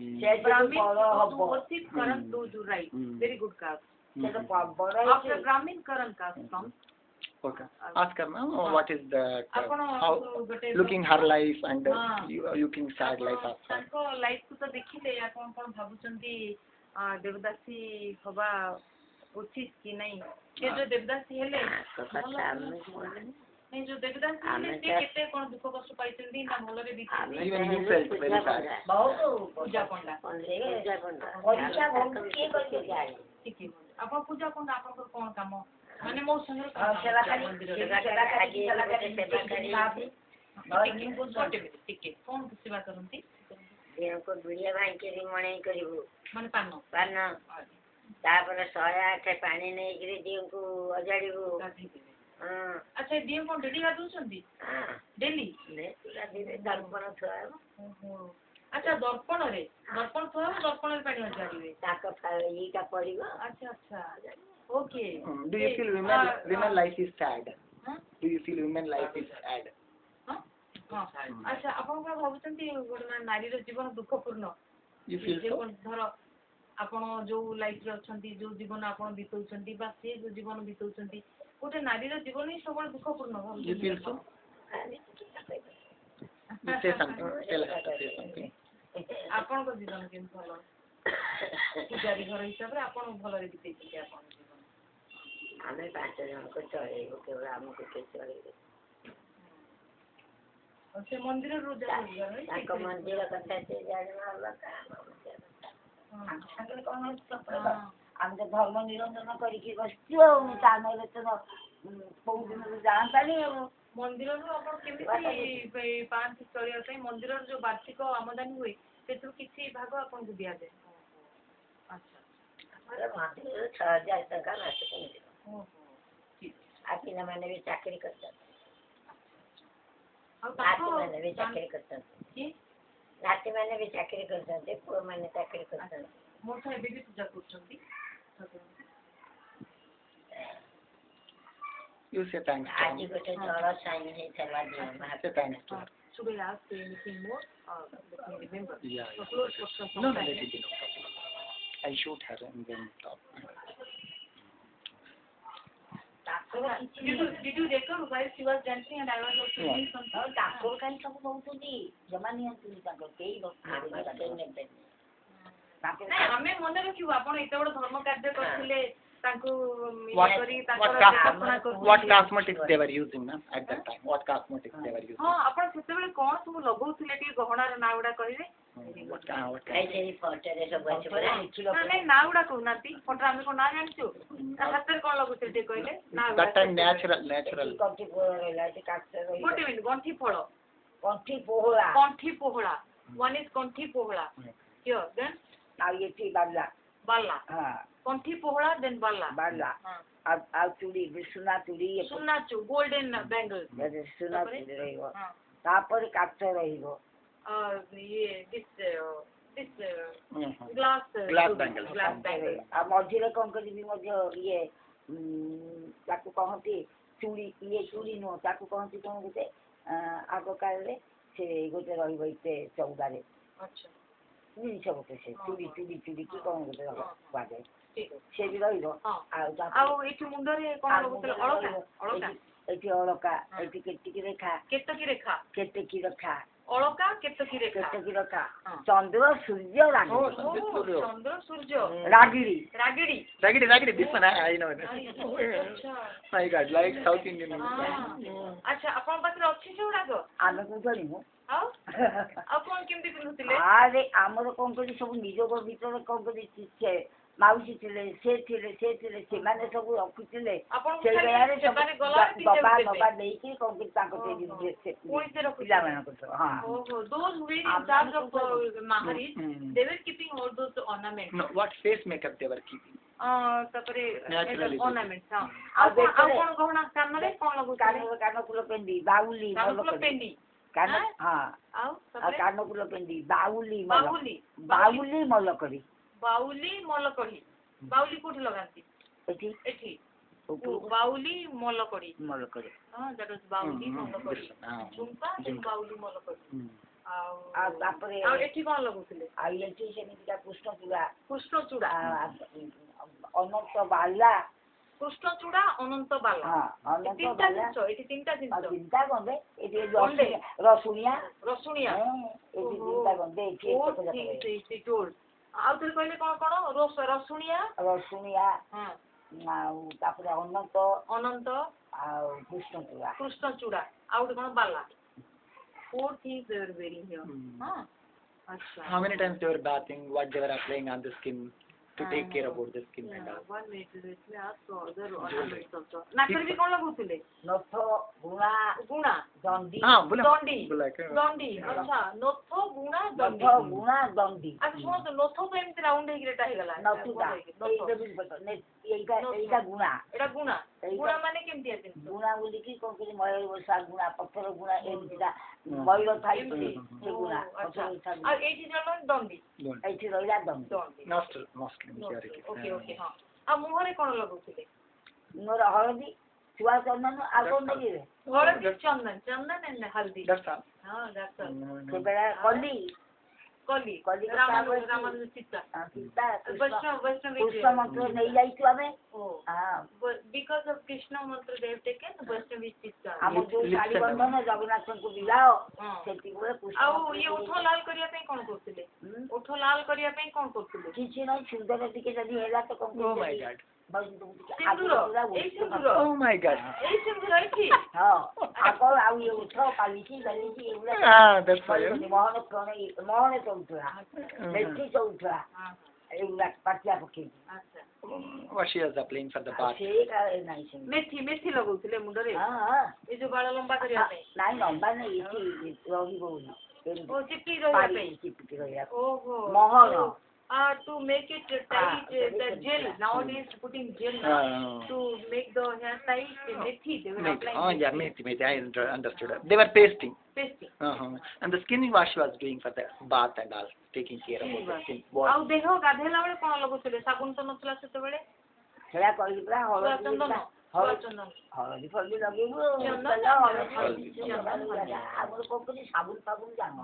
Brahmin those who worship Karan those who write very good caste after Brahmin Karan caste comes. Okay. Ask her now what is the how looking her life and looking sad life after. ତାଙ୍କ life କୁ ତ ଦେଖିଲେ ଆପଣ କଣ ଭାବୁଛନ୍ତି ଦେବଦାସୀ ହବା ଉଚିତ କି ନାହିଁ? ସେ ଯୋଉ ଦେବଦାସୀ ହେଲେ ନାଇଁ ଯୋଉ ଦେବଦାସୀ ହେଲେ ସେ କେତେ କଣ ଦୁଃଖ କଷ୍ଟ ପାଇଛନ୍ତି ନା ଭଲରେ ବିତିଛନ୍ତି? Even he felt very sad. ପୂଜା ପଣ୍ଡା ଆପଣ ପୂଜା ପଣ୍ଡା ଆପଣଙ୍କର କଣ କାମ ମାନେ ମୋ ସାଙ୍ଗରେ ଟିକେ କଣ ସେବା କରନ୍ତି? ବୁଢିଆ ଭାଇଙ୍କି ମଣେଇ କରିବୁ ମାନେ ପାନ ତାପରେ 108 ପାଣି ନେଇକିରି ଦିଅଙ୍କୁ ଅଜାଡିବୁ। ଆଚ୍ଛା ଦିଅ କଣ ଡେଲି ଗାଧଉଛନ୍ତି? ଡେଲି ଦର୍ପଣ ଥୁଆ ହେବ। ଆଚ୍ଛା ଦର୍ପଣରେ ଦର୍ପଣ ଥୁଆ ହେବ ଦର୍ପଣରେ ପାଣି ଅଜାଡ଼ିବେ ତାଙ୍କ ଇଟା ପଡିବ। ଆଚ୍ଛା ଆଚ୍ଛା okay. Do you feel women life is sad? Do you feel women life is sad? ଆଚ୍ଛା ଆପଣ କଣ ଭାବୁଛନ୍ତି ଗୋଟେ ନାରୀର ଜୀବନ ଦୁଃଖପୂର୍ଣ୍ଣ? ଧର ଆପଣ ଯୋଉ ଲାଇଫରେ ଅଛନ୍ତି ଯୋଉ ଜୀବନ ଆପଣ ବିତଉଛନ୍ତି ବା ସେ ଯୋଉ ଜୀବନ ବିତଉଛନ୍ତି ଗୋଟେ ନାରୀର ଜୀବନ ହିଁ ସବୁବେଳେ ଦୁଃଖପୂର୍ଣ୍ଣ ଭାବୁଛନ୍ତି? ଆପଣଙ୍କ ଜୀବନ କେମିତି ଭଲ ପୂଜାରୀ ଘର ହିସାବରେ ଆପଣ ଭଲରେ ବିତେଇଛନ୍ତି ଆପଣଙ୍କ ଜୀବନ? ଆମେ 5 ଜଣଙ୍କୁ ଚଳେଇବୁ କେବଳ ଆମକୁ କିଏ ଚଳେଇବେ? ସେ ମନ୍ଦିରରୁ ତାଙ୍କ ମନ୍ଦିର କଥା ସେ ଜାଣିବା ଅଲଗା ସାଙ୍ଗରେ କଣ ଆମେ ତ ଧର୍ମ ନିରଞ୍ଜନ କରିକି ବସିଛୁ ଆଉ ତାହେଲେ ତ କୋଉ ଦିନରୁ ଯାଆନ୍ତାନି ଆଉ। ମନ୍ଦିରରୁ ଆପଣ କେମିତି ପାଆନ୍ତି ଚଳିବା ପାଇଁ? ମନ୍ଦିରର ଯୋଉ ବାର୍ଷିକ ଆମଦାନୀ ହୁଏ ସେଥିରୁ କିଛି ଭାଗ ଆପଣଙ୍କୁ ଦିଆଯାଏ? ମନ୍ଦିରରୁ 6,000 ଟଙ୍କା ମାସକୁ ମିଳିବ। ପିଲାମାନେ ବି ଚାକିରି କରିଛନ୍ତି ଆଉ ନାତିମାନେ ବି ଚାକିରି କରିଛନ୍ତି କିଏ ନାତିମାନେ ବି ଚାକିରି କରିଛନ୍ତି ପୁଅମାନେ ଚାକିରି କରିଛନ୍ତି ମୋର ତ ଏବେ ବି ପୂଜା କରୁଛନ୍ତି You say thanks to ଆଜି him. ଗୋଟେ ଜଳ ସାଇନ୍ ହେଇଥିଲା Say thanks to her. should I ask anything more let me remember Yeah. so close question No, no, let it be, no problem. I shoot her and then talk. did you record while she was dancing and I was also doing something ତାଙ୍କର କାହିଁ ସବୁ ନଉଛନ୍ତି ଜମା ନିଅନ୍ତୁନି ତାଙ୍କର କେହି ନେବେନି ନାଇଁ ଆମେ ମନେ ରଖିବୁ ଆପଣ ଏତେ ବଡ ଧର୍ମ କାର୍ଯ୍ୟ କରିଥିଲେ ତାଙ୍କୁ What, କରି what, ତାଙ୍କର cos- ପ୍ରାର୍ଥନା what କରୁଥିଲେ cosmetics they were using, na, at that time? What cosmetics they were using? ହଁ ଆପଣ ସେତେବେଳେ କଣ ସବୁ ଲଗଉଥିଲେ ଟିକେ ଗହଣାର ନାଁ ଗୁଡା କହିବେ What kind? ଏଇ ସେଇ ଫଟୋରେ ସବୁ ଅଛି ପରା ନାଇଁ ନାଁ ଗୁଡା କହୁନାହାନ୍ତି ଫଟୋ ଆମେ କଣ ନାଁ ଜାଣିଛୁ ତା ହାତରେ କଣ ଲଗୁଥିଲେ ଟିକେ କହିଲେ ନାଁ That time natural. କଣ୍ଠି ପୋହଳା ରହିଲା ଏଠି କାଚ ରହିଲା ଗୋଟେ ମିନିଟ୍ ଗଣ୍ଠି ଫଳ କଣ୍ଠି ପୋହଳା କଣ୍ଠି ପୋହଳା one is କଣ୍ଠି ପୋହଳା here then ଆଉ ଏଠି ବାଲା ବାଲା ହଁ କଣ୍ଠି ପୋହଳା then ବାଲା ବାଲା ଆଉ ଚୁଡ଼ି ସୁନା ଚୁଡ଼ି ସୁନା ଚୁ ଗୋଲ୍ଡେନ ବେଙ୍ଗଲ ସୁନା ଚୁଡ଼ି ରହିବ ତାପରେ କାଚ ରହିବ ଇଏ this Glass bangle. glass bangle ଆଉ ମଝିରେ କଣ କରିବି ମଧ୍ୟ ଇଏ ତାକୁ କହନ୍ତି ଚୁଡ଼ି ଇଏ ଚୁଡ଼ି ନୁହଁ ତାକୁ କହନ୍ତି କଣ ଗୋଟେ ଆଗ କାଳରେ ସେ ଗୋଟେ ରହିବ ଏତେ ଚଉଦାରେ ଆଚ୍ଛା ଜିନିଷ ଗୋଟେ ସେ ଚୁଡ଼ି ଚୁଡ଼ି ଚୁଡ଼ି କି କଣ ଗୋଟେ କୁହାଯାଏ ଠିକ ସେ ବି ରହିବ ଆଉ ଏଠି ମୁଣ୍ଡରେ କଣ ଲଗୁଥିଲେ ଅଳକା ଅଳକା ଏଠି ଅଳକା ଏଠି କେତିକି ରେଖା କେତକି ରେଖା କେତିକି ରେଖା ଅଳକା କେତକି ରେଖା କେତିକି ରେଖା ଚନ୍ଦ୍ର ସୂର୍ଯ୍ୟ ରାଗିଡ଼ି ଚନ୍ଦ୍ର ସୂର୍ଯ୍ୟ ରାଗିଡ଼ି ରାଗିଡ଼ି Ragidi, this one I know it. My God, like South Indian. ଆଚ୍ଛା ଆପଣଙ୍କ ପାଖରେ ଅଛି ସେଗୁଡାକ ଆମେ କଣ କରିବୁ ଆଉ କଣ କେମିତି ପିନ୍ଧୁଥିଲେ ଆରେ ଆମର କଣ କରି ସବୁ ନିଜ ଭିତରେ କଣ କରି ମାଉସୀ ଥିଲେ ସେ ଥିଲେ ସେମାନେ ସବୁ ରଖୁଥିଲେ ସେଇ ବେଳାରେ ସବୁ ଦବା ନବା ଦେଇକି କଣ କରି ତାଙ୍କ ପିଲାମାନଙ୍କ ହଁ those who were in charge of Maharis they were keeping all those ornaments No, what face makeup they were keeping? ତାପରେ Naturally. ornaments ଆଉ କଣ ଗହଣା କାନରେ କଣ ଲଗୁଥିଲେ କାନଫୁଲ ପେଣ୍ଡି ବାଉଲି କାନଫୁଲ ପେଣ୍ଡି କାନ ହଁ ଆଉ କାନଫୁଲ ପେଣ୍ଡି ବାଉଲି ବାଉଲି ମଲକରି ବାଉଲି ମଲକଢି ବାଉଲି କୋଉଠି ଲଗାନ୍ତି ଏଠି ଏଠି ବାଉଲି ମଲକଢି ମଲକରି that was ବାଉଲି ମଲକଢି ଝୁମ୍ପା ବାଉଲି ମଲକଢି ଆଉ ତାପରେ ଆଉ ଏଠି କଣ ଲଗୁଥିଲେ ଆଉ ଏଠି ସେମିତିକା କୃଷ୍ଣଚୂଡା ଅନନ୍ତ ବାଲା କୃଷ୍ଣଚୂଡା ଅନନ୍ତ ବାଲା ତିନିଟା ଜିନିଷ ଏଠି ତିନିଟା ଜିନିଷ ଚିନ୍ତା ଗଣ୍ଡେ ଏଠି ରସୁଣିଆ ଏଠି ଚିନ୍ତା ଗଣ୍ଡେ ଏଠି ଆଉ ଥରେ କହିଲେ କଣ କଣ ରସୁଣିଆ ଆଉ ତାପରେ ଅନନ୍ତ ଆଉ କୃଷ୍ଣଚୂଡା ଆଉ ଗୋଟେ କଣ ବାଲା 4 things they were wearing here acha How many times they were bathing? What they were applying on the skin to take care about the skin and all? one minute let me ask for other ornaments also ନାକରେ ବି କଣ ଲଗୁଥିଲେ ନଥ ଗୁଣା ଦଣ୍ଡି ଦଣ୍ଡି ଆଚ୍ଛା ନଥ ଗୁଣା ଦଣ୍ଡି ଆଚ୍ଛା ଶୁଣନ୍ତୁ ନଥ ତ ଏମିତି round ହେଇକି ଏଟା ହେଇଗଲା ଏଇଟା ଗୁଣା ଏଟା ଗୁଣା ମାନେ କେମିତି ଜିନିଷ ଗୁଣା ବୋଲିକି କଣ କରି ମୟୂର ବସା ଗୁଣା ପଥର ଗୁଣା ଏମିତିକା ମୟୂର ଥାଇ ସେ ଗୁଣା ଆଉ ଏଇଠି ଜଣ ଦଣ୍ଡି ଏଇଠି ରହିଲା ଦଣ୍ଡି ଓକେ ହଁ ଆଉ ମୁହଁରେ କଣ ଲଗଉଥିଲେ ମୋର ହଳଦୀ ଛୁଆ ଚନ୍ଦନ ଆଉ କଣ ନେଇଯିବେ ହଳଦୀ ଚନ୍ଦନ and ହଳଦୀ ହଁ କଲି ରାମାନୁ ଚିତା କୃଷ୍ଣ ମନ୍ତ୍ର ନେଇଯାଇଛୁ ଆମେ because of Krishna mantra they have taken Vaishnavi chitta ଆମ ଯୋଉ ଶାଳୀ ବନ୍ଧନ ଜଗନ୍ନାଥଙ୍କୁ ବିବାହ ସେତିକିବେଳେ ଆଉ ଇଏ ଓଠ ଲାଲ କରିବା ପାଇଁ କଣ କରୁଥିଲେ ଓଠ ଲାଲ କରିବା ପାଇଁ କଣ କରୁଥିଲେ କିଛି ନାହିଁ ସୁନ୍ଦର ଟିକେ ଯଦି ହେଲା ତ କଣ Oh my God. Oh my God. ଏଇ ସିନ୍ଦୁର ଏଇଠି ହଁ ଆଗ ଆଉ ଇଏ ଉଠ ପାଲିଛି ଗଲିଛି ଏଗୁଡା ମହନ ଚଉଥିଲା ମେଥି ଚଉଥିଲା ଏଗୁଡା ପାଚିଆ ପକେଇକି What she was applying for the bath? ମେଥି ଲଗଉଥିଲେ ମୁଣ୍ଡରେ ଏଇ ଯୋଉ ବାଳ ଲମ୍ବା କରିବା ପାଇଁ ନାଇଁ ଲମ୍ବା ନାଇଁ ଏଠି ରହିବ ବୋଲି ଚିପିକି ରହିବା ପାଇଁ ଚିପିକି ରହିବା ଓହୋ Mohan to make it tight, the gel. Nowadays, putting gel to make the hair tight. Methi, they were applying. Oh yeah, methi. I understood. They were pasting. Pasting. And the skin wash was doing for the bath and all, taking care of the skin. ଆଉ ଦେହ ଗାଧେଇଲା ବେଳେ କଣ ଲଗାଉଥିଲେ? ସାବୁନ ତ ନଥିଲା ସେତେବେଳେ। ସେଟା କହିଲି ପୁରା ହଳଦୀ ଚନ୍ଦନ। ହଳଦୀ ଫଳଦୀ ଲଗେଇବୁ ଆମର କହୁଛନ୍ତି ସାବୁନ ଫାବୁନ ଜାଣ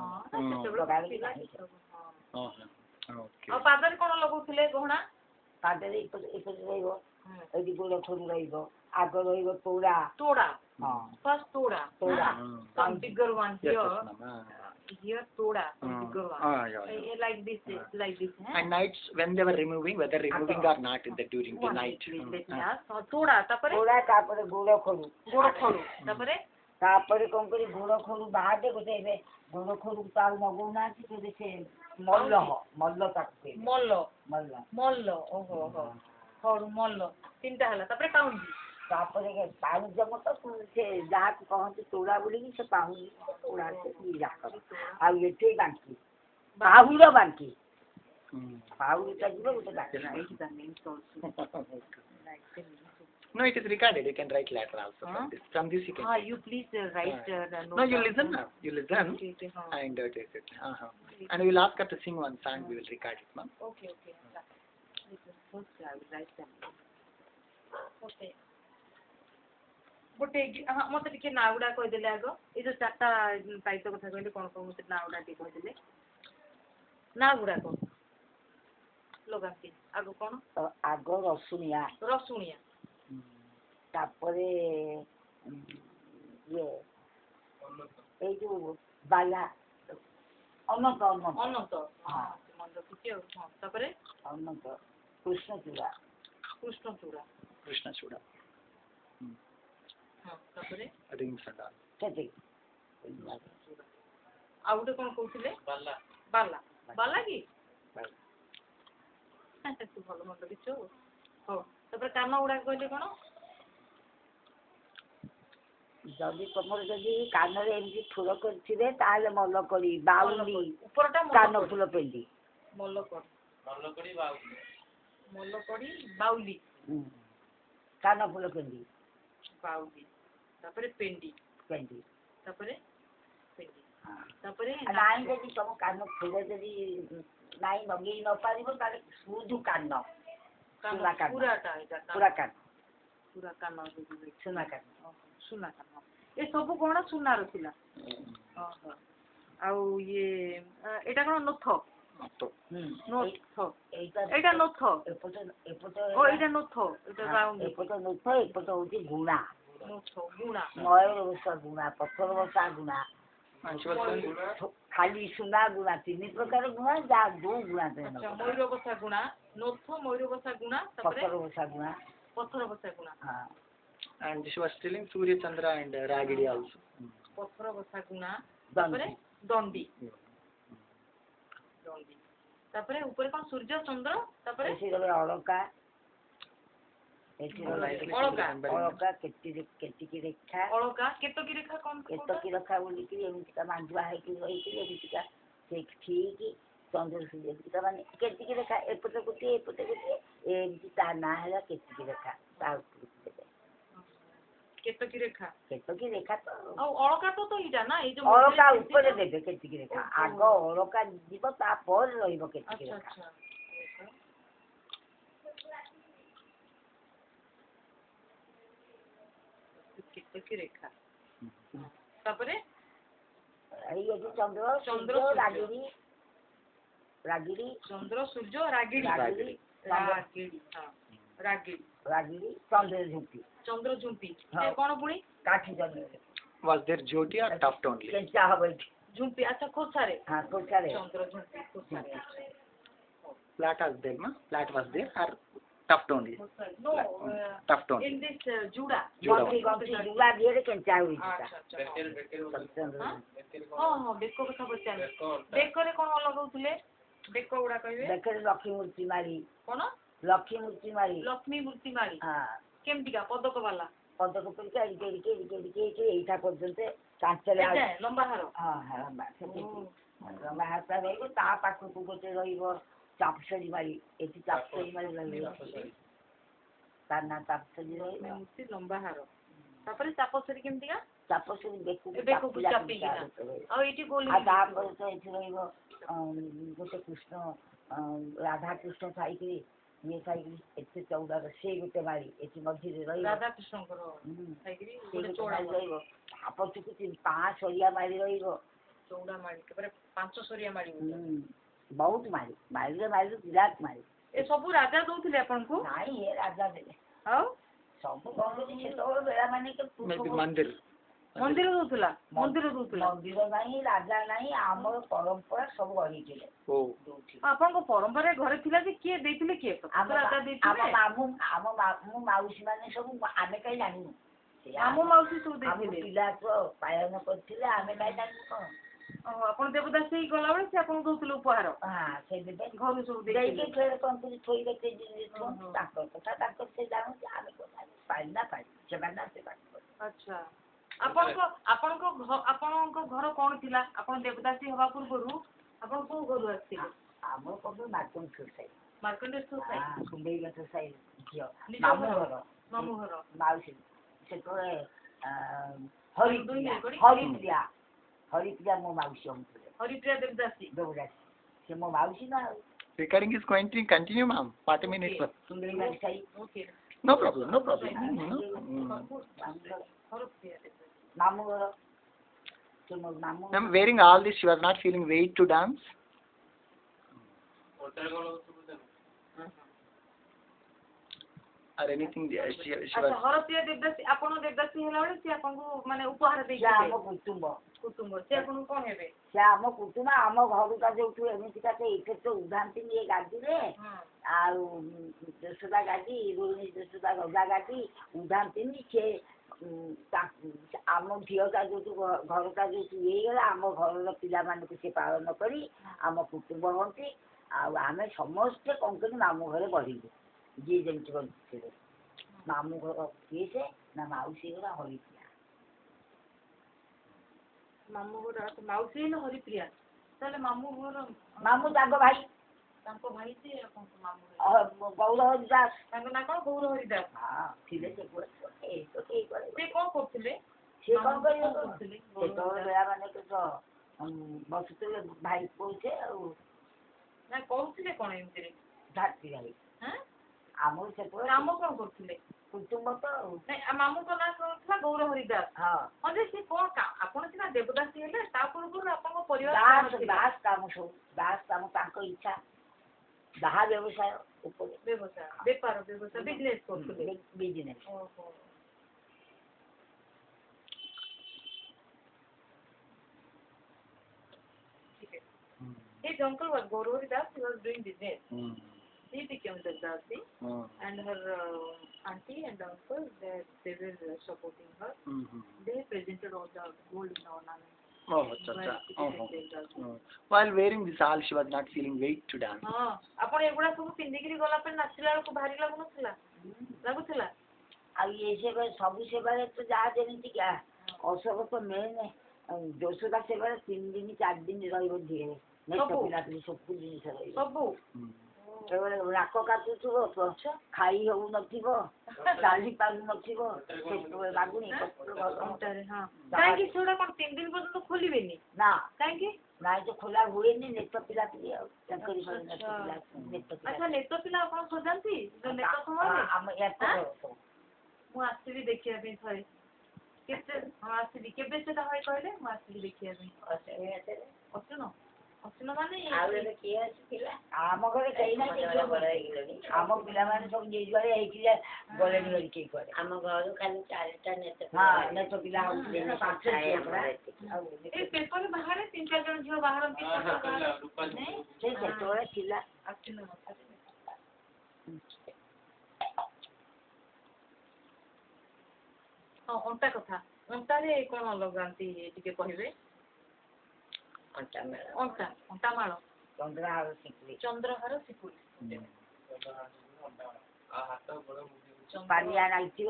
ଆଉ ପାଦରେ କଣ ଲଗାଉଥିଲେ ଗହଣା? ପାଦରେ ଏପଟେ ରହିବ, ଏଠି ଗୋଡ଼ ଖୋରୁ ରହିବ, ଆଗ ରହିବ ତୋଡ଼ା। ତୋଡ଼ା। ହଁ first ତୋଡ଼ା। ତୋଡ଼ା। Some bigger one here tooda, bigger one. Like this. And nights when they were removing, whether removing or not in the during the night. Tooda, tapare? Tooda, tapare goda khodu. Goda khodu. Tapare? Tapare kon kari goda khodu bahar de kote ebe goda khodu tal magau na chi to se mollo takte. Mollo. Oho. Khodu mollo. Tinta hala. Tapare kaunji. ତାପରେ ପାଣି ଜମ ତ ସେ ଯାହାକୁ କହନ୍ତି ତୋଡ଼ା ବୋଲିକି ସେ ପାହୁନି ତୋଡ଼ା ଆଉ ଏଠି ବାଙ୍କି ପାହୁର ବାଙ୍କି ପାହୁଟା ଯିବ ଗୋଟେ No, it is recorded. You can write later also. From this you can. You please write. No, you listen now. You listen. And and we will ask her to sing one song. We will record it, ma'am. Okay. First I will write them. Okay. ଗୋଟେ ମତେ ଟିକେ ନାଁ ଗୁଡା କହିଦେଲେ ଆଗ ଏଇ ଯୋଉ ଚାରିଟା ପାଇତ କଥା କହିଲେ କଣ କଣ ମତେ ନାଁ ଗୁଡା ଟିକେ କହିଦେଲେ ନାଁ ଗୁଡାକ ଲଗାନ୍ତି ଆଗ କଣ ଆଗ ରସୁଣିଆ ତାପରେ ଇଏ ଏଇ ଯୋଉ ବାଲା ଅନନ୍ତ ମନେ ରଖୁଛି ଆଉ ତାପରେ ଅନନ୍ତ କୃଷ୍ଣଚୂଡା ତାପରେ rings and all. ଆଉ ଗୋଟେ କଣ କହୁଥିଲେ ବାଲା କି ତୁ ଭଲ ମନ୍ଦ କିଛି ହଉ ତାପରେ କାନ ଗୁଡାକ କହିଲେ କଣ ଯଦି ତମର ଯଦି କାନରେ ଏମିତି ଫୁଲ କରିଥିବେ ତାହେଲେ ମଲ କରି ବାଉଲି ଉପରଟା କାନ ଫୁଲ ପେଣ୍ଡି ମଲ କରି ବାଉଲି କାନ ଫୁଲ ପେଣ୍ଡି ବାଉଲି ତାପରେ ପେଣ୍ଡି ତାପରେ ନାଇଁ ଯଦି ତମ କାନ ଫୁଲ ଯଦି ନାଇଁ ଲଗେଇ ନ ପାରିବ ତାହେଲେ ସୁଧୁ କାନ ପୁରା କାନ ସୁନା କାନ ଏ ସବୁ କଣ ସୁନାର ଥିଲା ଆଉ ଇଏ ଏଇଟା କଣ ନଥ ଏଇଟା ନଥ ଏପଟେ ଏଇଟା ନଥ ଏପଟେ ହଉଛି ଗୁଣା ମୟୂର ବସା ଗୁଣା ପଥର ବସା ଗୁଣା ଖାଲି ସୁନା ଗୁଣା 3 ପ୍ରକାର ଗୁଣା ଯାହା ଯୋଉ ଗୁଣା ମୟୂର ବସା ଗୁଣା ନଥ ମୟୂର ବସା ଗୁଣା ପଥର ବସା ଗୁଣା and she was telling Surya Chandra and Ragidi also. ପଥର ବସା ଗୁଣା ତାପରେ ଦଣ୍ଡି ତାପରେ ଉପରେ କଣ ସୂର୍ଯ୍ୟ ଚନ୍ଦ୍ର ତାପରେ ଅଳକା କେତିକି ରେଖା ଅଳକା କେତକି ରେଖା କଣ କେତକି ରେଖା ବୋଲିକି ଏମିତିକା ମାଣ୍ଡୁଆ ହେଇକି ରହିକି ଏମିତିକା ସେ ଠିକ ଚନ୍ଦ୍ର ସୂର୍ଯ୍ୟ ଏମିତିକା ମାନେ କେତିକି ରେଖା ଏପଟେ ଗୋଟିଏ ଏମିତି ତା ନାଁ ହେଲା କେତିକି ରେଖା ତା ଉପରକୁ ଦେବେ କେତକି ରେଖା ତ ଆଉ ଅଳକା ତ ଏଇଟା ନା ଏଇ ଯୋଉ ଅଳକା ଉପରେ ଦେବେ କେତିକି ରେଖା ଆଗ ଅଳକା ଯିବ ତାପରେ ରହିବ କେତିକି ରେଖା କେତକି ରେଖା ତାପରେ ଏଇ ଏଠି ଚନ୍ଦ୍ର ରାଗିଡ଼ି ଚନ୍ଦ୍ର ସୂର୍ଯ୍ୟ ରାଗିଡ଼ି ଚନ୍ଦ୍ର ଝୁମ୍ପି କଣ ପୁଣି କାଠି ଚନ୍ଦ୍ର was there jyoti or tuft only କେଞ୍ଚା ହବ ଏଠି ଝୁମ୍ପି ଆଚ୍ଛା ଖୋସାରେ ଚନ୍ଦ୍ର ଝୁମ୍ପି ଖୋସାରେ flat was there or tuft only no tuft only in this juda ଦିହରେ କେଞ୍ଚା ହୋଇଛି ବେକ କଥା ପଚାରିଲେ ବେକରେ କଣ ଲଗାଉଥିଲେ ବେକ ଗୁଡା କହିବେ ବେକରେ ଲକ୍ଷ୍ମୀ ମୂର୍ତ୍ତି ମାରି କେମିତିକା ପଦକ ବାଲା ପଦକ ପରିକା ଏଇଟା ପର୍ଯ୍ୟନ୍ତ ଚାଞ୍ଚରେ ଲମ୍ବା ହାର ଲମ୍ବା ହାରଟା ରହିବ ତା ପାଖକୁ ଗୋଟେ ରହିବ ଚାପସରୀ ମାଳି ଏଠି ଚାପସରୀ ମାଳି ରହିବ ତା ନା ଚାପସରୀ ରହିବ ଏମିତି ଲମ୍ବା ହାର ତାପରେ ଚାପସରୀ କେମିତିକା ଚାପସରୀ ବେକକୁ ଚାପିକିନା ଆଉ ଏଇଠି ଗୋଲି ଆଉ ତାପରେ ତ ଏଠି ରହିବ ଗୋଟେ କୃଷ୍ଣ ରାଧାକୃଷ୍ଣ ସାଇକିରି ଇଏ ସାଇକିରି ଏତେ ଚଉଡ଼ାର ସେ ଗୋଟେ ମାଳି ଏଠି ମଝିରେ ରହିବ ରାଧାକୃଷ୍ଣଙ୍କର ରହିବ ପଛକୁ 5 ସରିଆ ମାଳି ରହିବ ଚଉଡ଼ା ମାଳି ତାପରେ 5 ସରିଆ ମାଳି ବହୁତ ମାଳି ମାଳିରେ ବିରାଟ ମାଳି ଏ ସବୁ ରାଜା ଦଉଥିଲେ ଆପଣଙ୍କୁ ନାଇଁ ଏ ରାଜା ଦେଲେ ଆଉ ସବୁ କଣ ସେତେବେଳେ ବେଳା ମାନେ ମନ୍ଦିର ଦଉଥିଲା ମନ୍ଦିର ନାହିଁ ରାଜା ନାହିଁ ଆମର ପରମ୍ପରା ସବୁ ରହିଥିଲେ ଆପଣଙ୍କ ପରମ୍ପରା ଘରେ ଥିଲା ଯେ କିଏ ଦେଇଥିଲେ କିଏ ରାଜା ଦେଇଥିଲେ ଆମ ମାଉସୀ ମାନେ ସବୁ ଆମେ କାହିଁ ଜାଣିନୁ ଆମ ମାଉସୀ ସବୁ ଦେଇଥିଲେ ପିଲା ପାଳନ କରିଥିଲେ ଆମେ କାହିଁ ଜାଣିନୁ କଣ ଆପଣ ଦେବଦାସ ହେଇ ଗଲାବେଳେ ସେ ଆପଣଙ୍କୁ ଦଉଥିଲେ ଉପହାର ସେ ଦେବେ ଘରୁ ସବୁ ଦେଇକି ଥୋଇ ରଖେ ତାଙ୍କ କଥା ତାଙ୍କର ସେ ଜାଣନ୍ତି ଆମେ ପାଳି ନା ପାଳି ସେମାନେ ସେ ପାଠ ଆଚ୍ଛା ଆପଣଙ୍କ ଘର କଣ ଥିଲା ଆପଣ ଦେବଦାସୀ ହେବା ପୂର୍ବରୁ ଆପଣ କୋଉ ଘରୁ ଆସିଥିଲେ ଆମର କଣ ମାର୍କଣ୍ଡେଶ୍ୱର ସାହି କୁଣ୍ଡେଇଗଛ ସାହି ଝିଅ ମାମୁଁ ଘର ମାଉସୀ ସେତେବେଳେ ହରିପ୍ରିୟା ମୋ ମାଉସୀ ହରିପ୍ରିୟା ଦେବଦାସୀ ସେ ମୋ ମାଉସୀ ନା Recording is going to continue, ma'am. 40 minutes. Okay. No problem. ମାମୁଁ ଘର ମାମୁଁ Ma'am, wearing all this, she was not feeling weight to dance? Or anything? She was... Harapriya devadasi ଆପଣ ଦେବଦାସୀ ହେଲା ବେଳେ ସେ ଆପଣଙ୍କୁ ମାନେ ଉପହାର ଦେଇଥିଲେ ଆମ କୁଟୁମ୍ବ ସେ ଆପଣଙ୍କୁ କଣ ହେବେ ସେ ଆମ କୁଟୁମ୍ବ ଆମ ଘରୁଟା ଯୋଉଠୁ ଏମିତିକା ଏଇଠି ତ ଉଧାନ୍ତିନି ଏ ଗାଦିରେ ଆଉ ଯଶୋଦା ଗାଦି ରୋହିଣୀ ଯଶୋଦା ଗଦା ଗାଦି ଉଧାନ୍ତିନି ସେ ଆମ ଝିଅଟା ଯୋଉଠୁ ଘରଟା ଯୋଉଠୁ ହେଇଗଲା ଆମ ଘରର ପିଲାମାନଙ୍କୁ ସେ ପାଳନ କରି ଆମ କୁଟୁମ୍ବ ହୁଅନ୍ତି ଆଉ ଆମେ ସମସ୍ତେ କଣ କରି ମାମୁଁ ଘରେ ବଢ଼ିଲୁ ଯିଏ ଯେମିତି କରିଥିଲେ ମାମୁଁ ଘର କିଏ ସେ ନା ମାଉସୀ ଘର ହରିପ୍ରିୟା ମାମୁଁ ଘର ମାଉସୀ ହେଲେ ହରିପ୍ରିୟା ତାହେଲେ ମାମୁଁ ଘର ତାଙ୍କ ଭାଇ ସେ ଆପଣଙ୍କ ମାମୁଁ ଗୌର ହରିଦାସ ତାଙ୍କ ନାଁ କଣ ଗୌର ହରିଦାସ ଥିଲେ ସେ କଣ କରୁଥିଲେ ସେ କଣ କରୁଥିଲେ ସେତେବେଳେ ମାନେ ବସୁଥିଲେ ଭାଇ କହୁଛେ ଆଉ ନା କରୁଥିଲେ କଣ ଏମିତିରେ ଧାତି ଭାଇ ଆମର ସେତେବେଳେ ରାମ କଣ କରୁଥିଲେ କୁଟୁମ୍ବ ତ ମାମୁଙ୍କ ନାଁ କଣ ଥିଲା ଗୌର ହରିଦାସ ହଁ ଯେ ସେ କଣ ଆପଣ ସିନା ଦେବଦାସୀ ହେଲେ ତା ପୂର୍ବରୁ ଆପଣଙ୍କ ପରିବାର ଦାସ କାମ ତାଙ୍କ ଇଚ୍ଛା ବାହା ବ୍ୟବସାୟ ଉପରେ ବେପାର ବିଜନେସ କରୁଥିଲେ business His uncle was Gaurav Haridas. He was doing business. She became Devdasi, and her auntie and uncle they were supporting her. They presented all the gold in ornaments. While wearing this all, she was not feeling weight to dance. ଆପଣ ଏଗୁଡ଼ା ସବୁ ପିନ୍ଧିକିରି ଗଲା ପରେ ନାଚିଲା ବେଳକୁ ଭାରି ଲାଗୁଥିଲା ଆଉ ଇଏ ସବୁ ସେବାରେ ତ ଯାହା ଯେମିତିକା ଅଶୋକ ତ ମେନ୍ ଯଶୋଦା ସେବାରେ 3 ଦିନ 4 ଦିନ ରହିବ ଝିଅ ସବୁ ଜିନିଷ ରହିବ ସେବେଳେ ନାକ କାଟୁଥିବ ଖାଇ ହଉନଥିବ ଚାଲି ପାରୁନଥିବ ସେତେବେଳେ ଲାଗୁନି କାହିଁକି ସେଗୁଡ଼ା କଣ 3 ଦିନ ପର୍ଯ୍ୟନ୍ତ ଖୋଲିବେନି ନା କାହିଁକି ନାଇଁ ତ ଖୋଲା ହୁଏନି ନେତ ପିଲା ଆଉ ଆଚ୍ଛା ନେତ ପିଲା ଆପଣ ସଜାନ୍ତି ନେତ ସମୟରେ ମୁଁ ଆସିବି ଦେଖିବା ପାଇଁ ଥରେ ଆସିବି କେବେ ସେଟା ହୁଏ କହିଲେ ମୁଁ ଆସିବି ଦେଖିବା ପାଇଁ ଅସୁନ ମାନେ ଆମ ଘରେ କେହି ନାହିଁ ଆମ ପିଲାମାନେ ସବୁ ଯିଏ ଯୁଆଡେ ହେଇକି ଗଲେଣି ବୋଲି କେହି କୁଆଡେ ଆମ ଘରୁ ଖାଲି 4ଟା ନେତ ପିଲା ହଉଥିଲେ ପେପର ବାହାରେ 3-4 ଜଣ ଝିଅ ବାହାରନ୍ତି ସେ ସେତେବେଳେ ଥିଲା ଅଣ୍ଟା କଥା ଅଣ୍ଟାରେ କଣ ଲଗାନ୍ତି ଟିକେ କହିବେ ଅଣ୍ଟା ମାଳ ଚନ୍ଦ୍ରହାର ଶିକୁଳି ପାନିଆ ନାଇଥିବ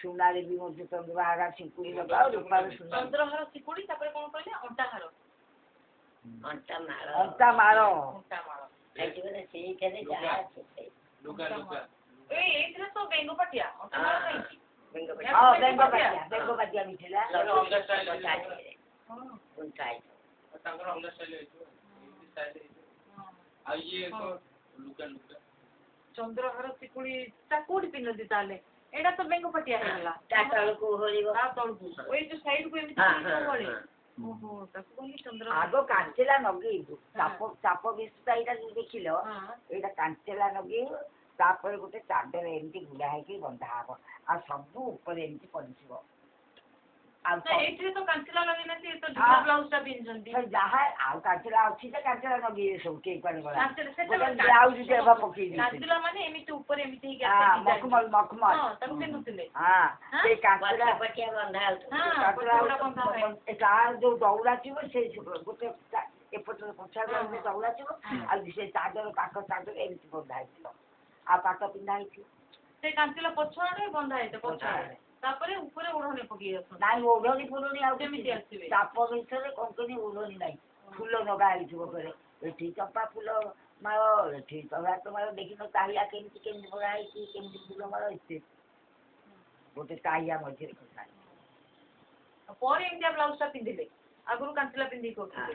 ସୁନାରେ ବି ମଧ୍ୟ ଚନ୍ଦ୍ରହାର ଶିକୁଳି ଲଗାଅ ଚନ୍ଦ୍ରହାର ଶିକୁଳି ତାପରେ କଣ କହିଲେ ଅଣ୍ଟା ମାଳ ଏଇଠି ସେଇଠାରେ ଯାହା ଅଛି ସେଇ ଏଇଥିରେ ତ ବେଙ୍ଗପାଟିଆ ବେଙ୍ଗପାତିଆ ମିଥିଲା ଚନ୍ଦ୍ରହାର ଶିକୁଳି ତା କୋଉଠି ପିନ୍ଧନ୍ତି ତାହେଲେ ଏଇଟା ତ ବେଙ୍ଗପାଟିଆ ହେଇଗଲା ତା ତଳକୁ ଓହଳିବ ତା ତଳକୁ ଏଇ ଯୋଉ ସାଇଡ୍ କୁ ଏମିତି ଓହଳେ ଓହୋ ତାକୁ କହିଲି ଚନ୍ଦ୍ର ଆଗ କାଞ୍ଚେଲା ନଗେଇବୁ ଚାପ ବିଶୁଟା ଏଇଟା ଯୋଉ ଦେଖିଲ ଏଇଟା କାଞ୍ଚେଲା ନଗେଇବୁ ତାପରେ ଗୋଟେ ଚାଦର ଏମିତି ଗୁଡା ହେଇକି ବନ୍ଧା ହବ ଆଉ ସବୁ ଉପରେ ଏମିତି ପଡିଯିବ ଆଉ ଏଇଥିରେ ତ କାଞ୍ଚିଲା ଲଗେଇନାହାନ୍ତି ତ ଢିଲା ବ୍ଲାଉଜ ଟା ପିନ୍ଧନ୍ତି ଯାହା ଆଉ କାଞ୍ଚେଲା ଅଛି ଯେ କାଞ୍ଚେଲା ନଗେଇବେ ସବୁ କେହି କୁଆଡେ ଗଲା କାଞ୍ଚିଲା ବ୍ଲାଉଜ ଦେବା ପକେଇ କାଞ୍ଚିଲା ମାନେ ଏମିତି ଉପରେ ଏମିତି ହେଇକି ମଖମଲ ମଖମଲ ତାକୁ ପିନ୍ଧୁଥିଲେ ସେଇ କାଞ୍ଚେଲା ତାର ଯୋଉ ଦଉଡା ଥିବ ସେଇ ଗୋଟେ ଏପଟରେ ପଛାରେ ଗୋଟେ ଦଉଡା ଥିବ ଆଉ ସେ ଚାଦର ପାଖ ଚାଦର ଏମିତି ବନ୍ଧା ହେଇଥିବ ଆଉ ପାଟ ପିନ୍ଧା ହେଇଥିବ ସେ କାଞ୍ଚିଲା ପଛଆଡେ ବନ୍ଧା ହେଇଥିବ ପଛଆଡେ ତାପରେ ଉପରେ ଓଢଣୀ ପକେଇ ଆସନ୍ତି ନାଇଁ ଓଢଣୀ ଫୁଲଣୀ ଆଉ କେମିତି ଆସିବେ ଚାପ ଭିତରେ କଙ୍କନି ଓଢଣୀ ନାହିଁ ଫୁଲ ଲଗା ହେଇଥିବ ପରେ ଏଠି ଚମ୍ପା ଫୁଲ ମାଳ ଏଠି ତରାଟ ମାଳ ଦେଖିନ ତାହିଆ କେମିତି କେମିତି ବଳା ହେଇଛି କେମିତି ଫୁଲ ମାଳ ଏତେ ଗୋଟେ ତାହିଆ ମଝିରେ କଥା ପରେ ଏମିତିଆ ବ୍ଲାଉଜ ଟା ପିନ୍ଧିଲେ ଆଗରୁ କାଞ୍ଚିଲା ପିନ୍ଧିକି କରୁଥିଲେ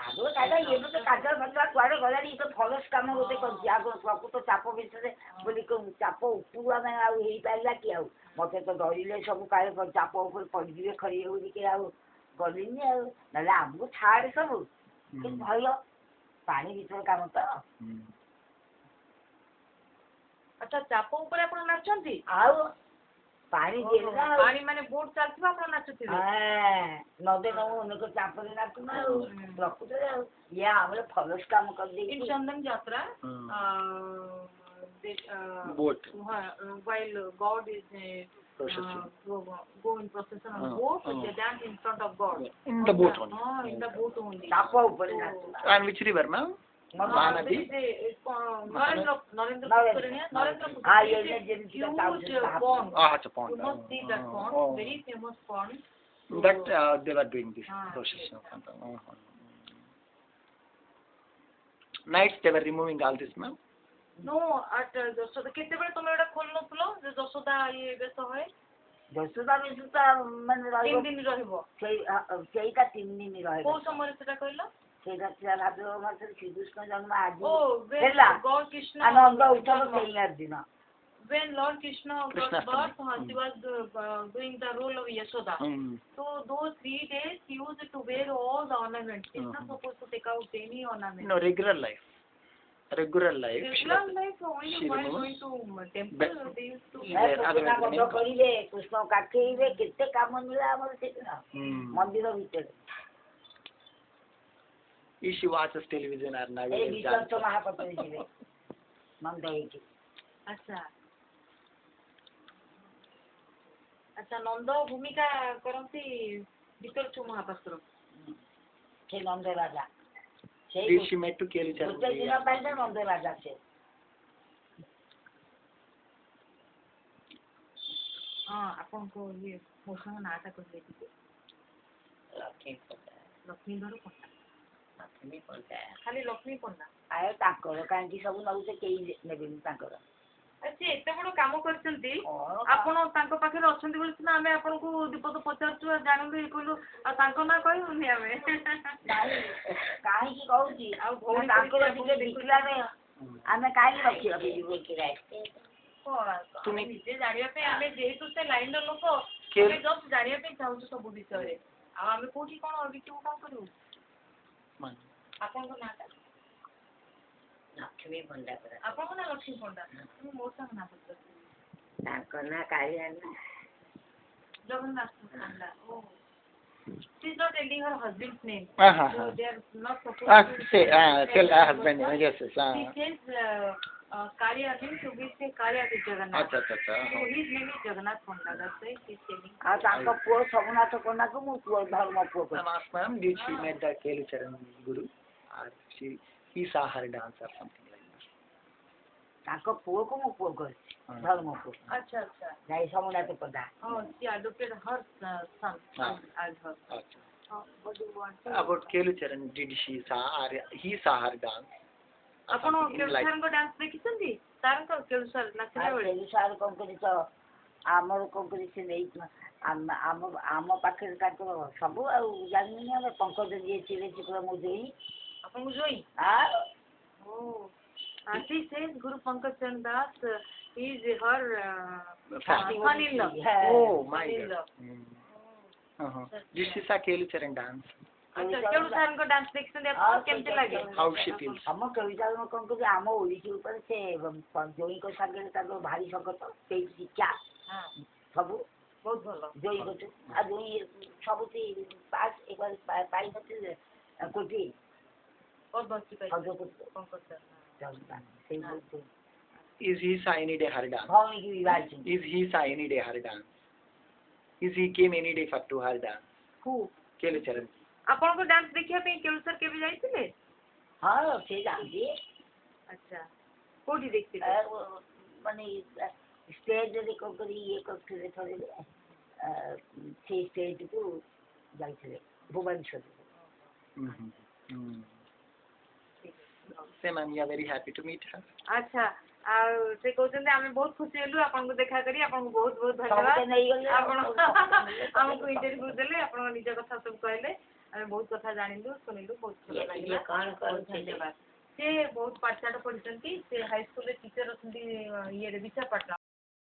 ଆଗରୁ କାଇଦା ଏବେ ତ କାଜଳ ଫାଜଳ କୁଆଡେ ଗଲାଣି ତ ଫଲସ କାମ ଗୋଟେ କରିଛି ଆଗରୁ ପ୍ରକୃତ ଚାପ ଭିତରେ ବୋଲି ଚାପ ଉପରୁ ଆମେ ଆଉ ହେଇପାରିଲା କି ଆଉ ମତେ ତ ଡରିଲେ ସବୁ କାଳେ ଚାପ ଉପରେ ପଡିଯିବେ ଖରି ହଉକି ଆଉ ଗଲିନି ଆଉ ନହେଲେ ଆମକୁ ଛାଡେ ସବୁ କିନ୍ତୁ ଭଲ ପାଣି ଭିତରେ କାମ ତ ଆଚ୍ଛା ଚାପ ଉପରେ ଆପଣ ନାଚନ୍ତି ଆଉ ପାଣି ପାଣି ମାନେ ବୋଟ ଚାଲିଥିବ ଆପଣ ନାଚୁଥିବେ ନଦେ ନକୁ ଚାପରେ ନାଚୁନ ଆଉ ପ୍ରକୃତରେ ଆଉ ଇଏ ଆମର ଫଲସ କାମ କରିଦେଇଛି Chandan Yatra boat while God is go in procession on boat they dance in front of God in the boat only in the boat only ଚାପ ଉପରେ ନାଚୁ and which river ma'am Mahanadi Narendra pond it's a pond you must see that pond very famous pond that they were doing this procession nights they were removing all this ma'am no at Jashoda କେତେବେଳେ ତମେ ଏଟା ଖୋଲ ନଥିଲ ଯେ ଯଶୋଦା ଇଏ ବେଶ ହୁଏ ଯଶୋଦା ବେଶଟା ମାନେ ରହିବ 3 ଦିନ ରହିବ ସେଇଟା 3 ଦିନ ରହିବ କୋଉ ସମୟରେ ସେଟା କହିଲ ସେଇଟା ଥିଲା ଭାଦ୍ରବ ମାସରେ ଶ୍ରୀକୃଷ୍ଣ ଜନ୍ମ ଆଜି ହେଲା God Krishna ଆନନ୍ଦ ଉତ୍ସବ ସେଇ ଦିନ when Lord Krishna got birth he was doing the role of Yashoda so those 3 days he used to wear all the ornaments he's not supposed to take out any ornament no regular life only while going to temple they used to କରିବେ କୃଷ୍ଣ କାଖେଇବେ କେତେ କାମ ମିଳେ ଆମର ସେଦିନ ମନ୍ଦିର ଭିତରେ if she watches television or not ଏଇ ବିଶ୍ୱ ମହାପାତ୍ର ଯିବେ ମନ୍ଦ ହେଇକି ଆଚ୍ଛା ନନ୍ଦ ଭୂମିକା କରନ୍ତି ବିତର୍କ ମହାପାତ୍ର ସେ ନନ୍ଦ ରାଜା Did she met to Kelly Charan ଗୋଟେ ଦିନ ପାଇଁ ତ ନନ୍ଦ ରାଜା ସେ ଆପଣଙ୍କୁ ଇଏ ମୋ ସାଙ୍ଗ ନାଁଟା କହିଦେଇଥିଲେ ଲକ୍ଷ୍ମୀଧର ପଣ୍ଡା ଖାଲି ଲକ୍ଷ୍ମୀ ପଣ୍ଡା ଆଉ ତାଙ୍କର କାହିଁକି ସବୁ ନଉଛେ କେହି ନେବେନି ତାଙ୍କର ସେ ଏତେ ବଡ କାମ କରିଛନ୍ତି ଆପଣ ତାଙ୍କ ପାଖରେ ଅଛନ୍ତି ବୋଲି ସିନା ଆମେ ଆପଣଙ୍କୁ ଦୀପଦ ପଚାରୁଛୁ ଜାଣିଲୁ ଇଏ କହିଲୁ ଆଉ ତାଙ୍କ ନାଁ କହିବୁନି ଆମେ କାହିଁକି କହୁଛି ଆଉ ତାଙ୍କର ଟିକେ ଦେଖିଲାରେ ଆମେ କାହିଁକି ରଖିଯିବୁ ତୁମେ ନିଜେ ଜାଣିବା ପାଇଁ ଆମେ ଯେହେତୁ ସେ ଲାଇନର ଲୋକ ଆମେ ଜଷ୍ଟ ଜାଣିବା ପାଇଁ ଚାହୁଁଛୁ ସବୁ ବିଷୟରେ ଆଉ ଆମେ କୋଉଠି କଣ ଦେଖିବୁ କଣ କରିବୁ ଆପଣଙ୍କ ନାଁଟା ଲକ୍ଷ୍ମୀ ପଣ୍ଡା ଆପଣଙ୍କ ନାଁ ଲକ୍ଷ୍ମୀ ପଣ୍ଡା ମୁଁ ମୋ ସାଙ୍ଗ ନାଁ ପଚାରୁଛି ତାଙ୍କ ନାଁ Kalia Jagannath Panda she's not telling her husband's name so they are not supposed to say tell her husband yes she says Kaliya means to be say Kaliya is Jagannath so his name is Jagannath Panda that's why she's telling ଆଉ ତାଙ୍କ ପୁଅ ସୋମନାଥ ପଣ୍ଡାକୁ ମୁଁ ପୁଅ ଧର୍ମ ପୁଅ ma'am did she met the Kelly Charan guru or he saw her dance or something like that ତାଙ୍କ ପୁଅକୁ ମୁଁ ପୁଅ କରିଛି ଧର୍ମ ପୁଅ ଆଚ୍ଛା ଯାଇ Somnath Panda she adopted her son as her about Kelly Charan did she saw or he saw her dance ଆପଣ କେଳୁ ସାରଙ୍କ ଡ୍ୟାନ୍ସ ଦେଖିଛନ୍ତି? ସାରଙ୍କ କେଳୁ ସାର ନାଚିଲା ବେଳେ କେଳୁ ସାର୍ କଣ କରି ତ ଆମର କଣ କରି ସେ ନେଇ ଆମ ପାଖରେ ତାଙ୍କର ସବୁ ଆଉ ଜାଣିନି ଆମେ ପଙ୍କଜ ଯିଏ ଥିଲେ ସେ ପୁରା ମୋ ଜୋଇ ଆପଣଙ୍କୁ ଜୋଇ ଆଉ she says Guru Pankaj Charan Das is her son-in-law. Oh my Son-in-law. God. This is a Kelu Charan dance. अच्छा केळू सारଙ୍କ ଡ୍ୟାନ୍ସ ଦେଖିଛନ୍ତି ଆପଣ କେମିତି ଲାଗେ? How she feels. ଆମ କେଳୁ ସାର୍ କଣ କରି ଆମ ଓଡ଼ିଶୀ ଉପରେ ସେ ଜୋଇଙ୍କ ସାଙ୍ଗରେ ତାଙ୍କର ଭାରି ସଙ୍କଟ ସେଇ ଶିକ୍ଷା ସବୁ ବହୁତ ଭଲ ଜୋଇ କଛୁ ଆଉ ଜୋଇ ସବୁଠି ପାସ୍ ଏবার ପାଇନଥିଲେ କୋଟି ପଦ୍ମଶ୍ରୀ ପାଇଥିଲେ ପଙ୍କଜ ସାର Is he shy any day her dance? ଭଉଣୀକି ବିବାହ ହେଇଛନ୍ତି Is he shy any day her dance? Is he came any day for to her dance? Kelu Charan. ଆପଣଙ୍କ ଡ୍ୟାନ୍ସ ଦେଖିବା ପାଇଁ କେଳୁ ସାର କେବେ ଯାଇଥିଲେ? ହଁ ସେ ଯାଆନ୍ତି ଆଚ୍ଛା କୋଉଠି ଦେଖିଥିଲେ? ମାନେ ଷ୍ଟେଜରେ କଣ କରି ଇଏ କରୁଥିଲେ ଥରେ ସେଇ ଷ୍ଟେଜକୁ ଯାଇଥିଲେ Bhubaneswar Say ma'am, we are very happy to meet her. ଆଚ୍ଛା ଆଉ ସେ କହୁଛନ୍ତି ଆମେ ବହୁତ ଖୁସି ହେଲୁ ଆପଣଙ୍କୁ ଦେଖା କରି ଆପଣଙ୍କୁ ବହୁତ ବହୁତ ଧନ୍ୟବାଦ ଆପଣ ଆମକୁ ଇଣ୍ଟରଭ୍ୟୁ ଦେଲେ ଆପଣଙ୍କ ନିଜ କଥା ସବୁ କହିଲେ ଆମେ ବହୁତ କଥା ଜାଣିଲୁ ଶୁଣିଲୁ ବହୁତ ଭଲ ଲାଗିଲା ଧନ୍ୟବାଦ ସେ ବହୁତ ପାଠଶାଠ ପଢିଛନ୍ତି ସେ ହାଇସ୍କୁଲରେ ଟିଚର ଅଛନ୍ତି ଇଏରେ ବିଶାଖାପାଟଣା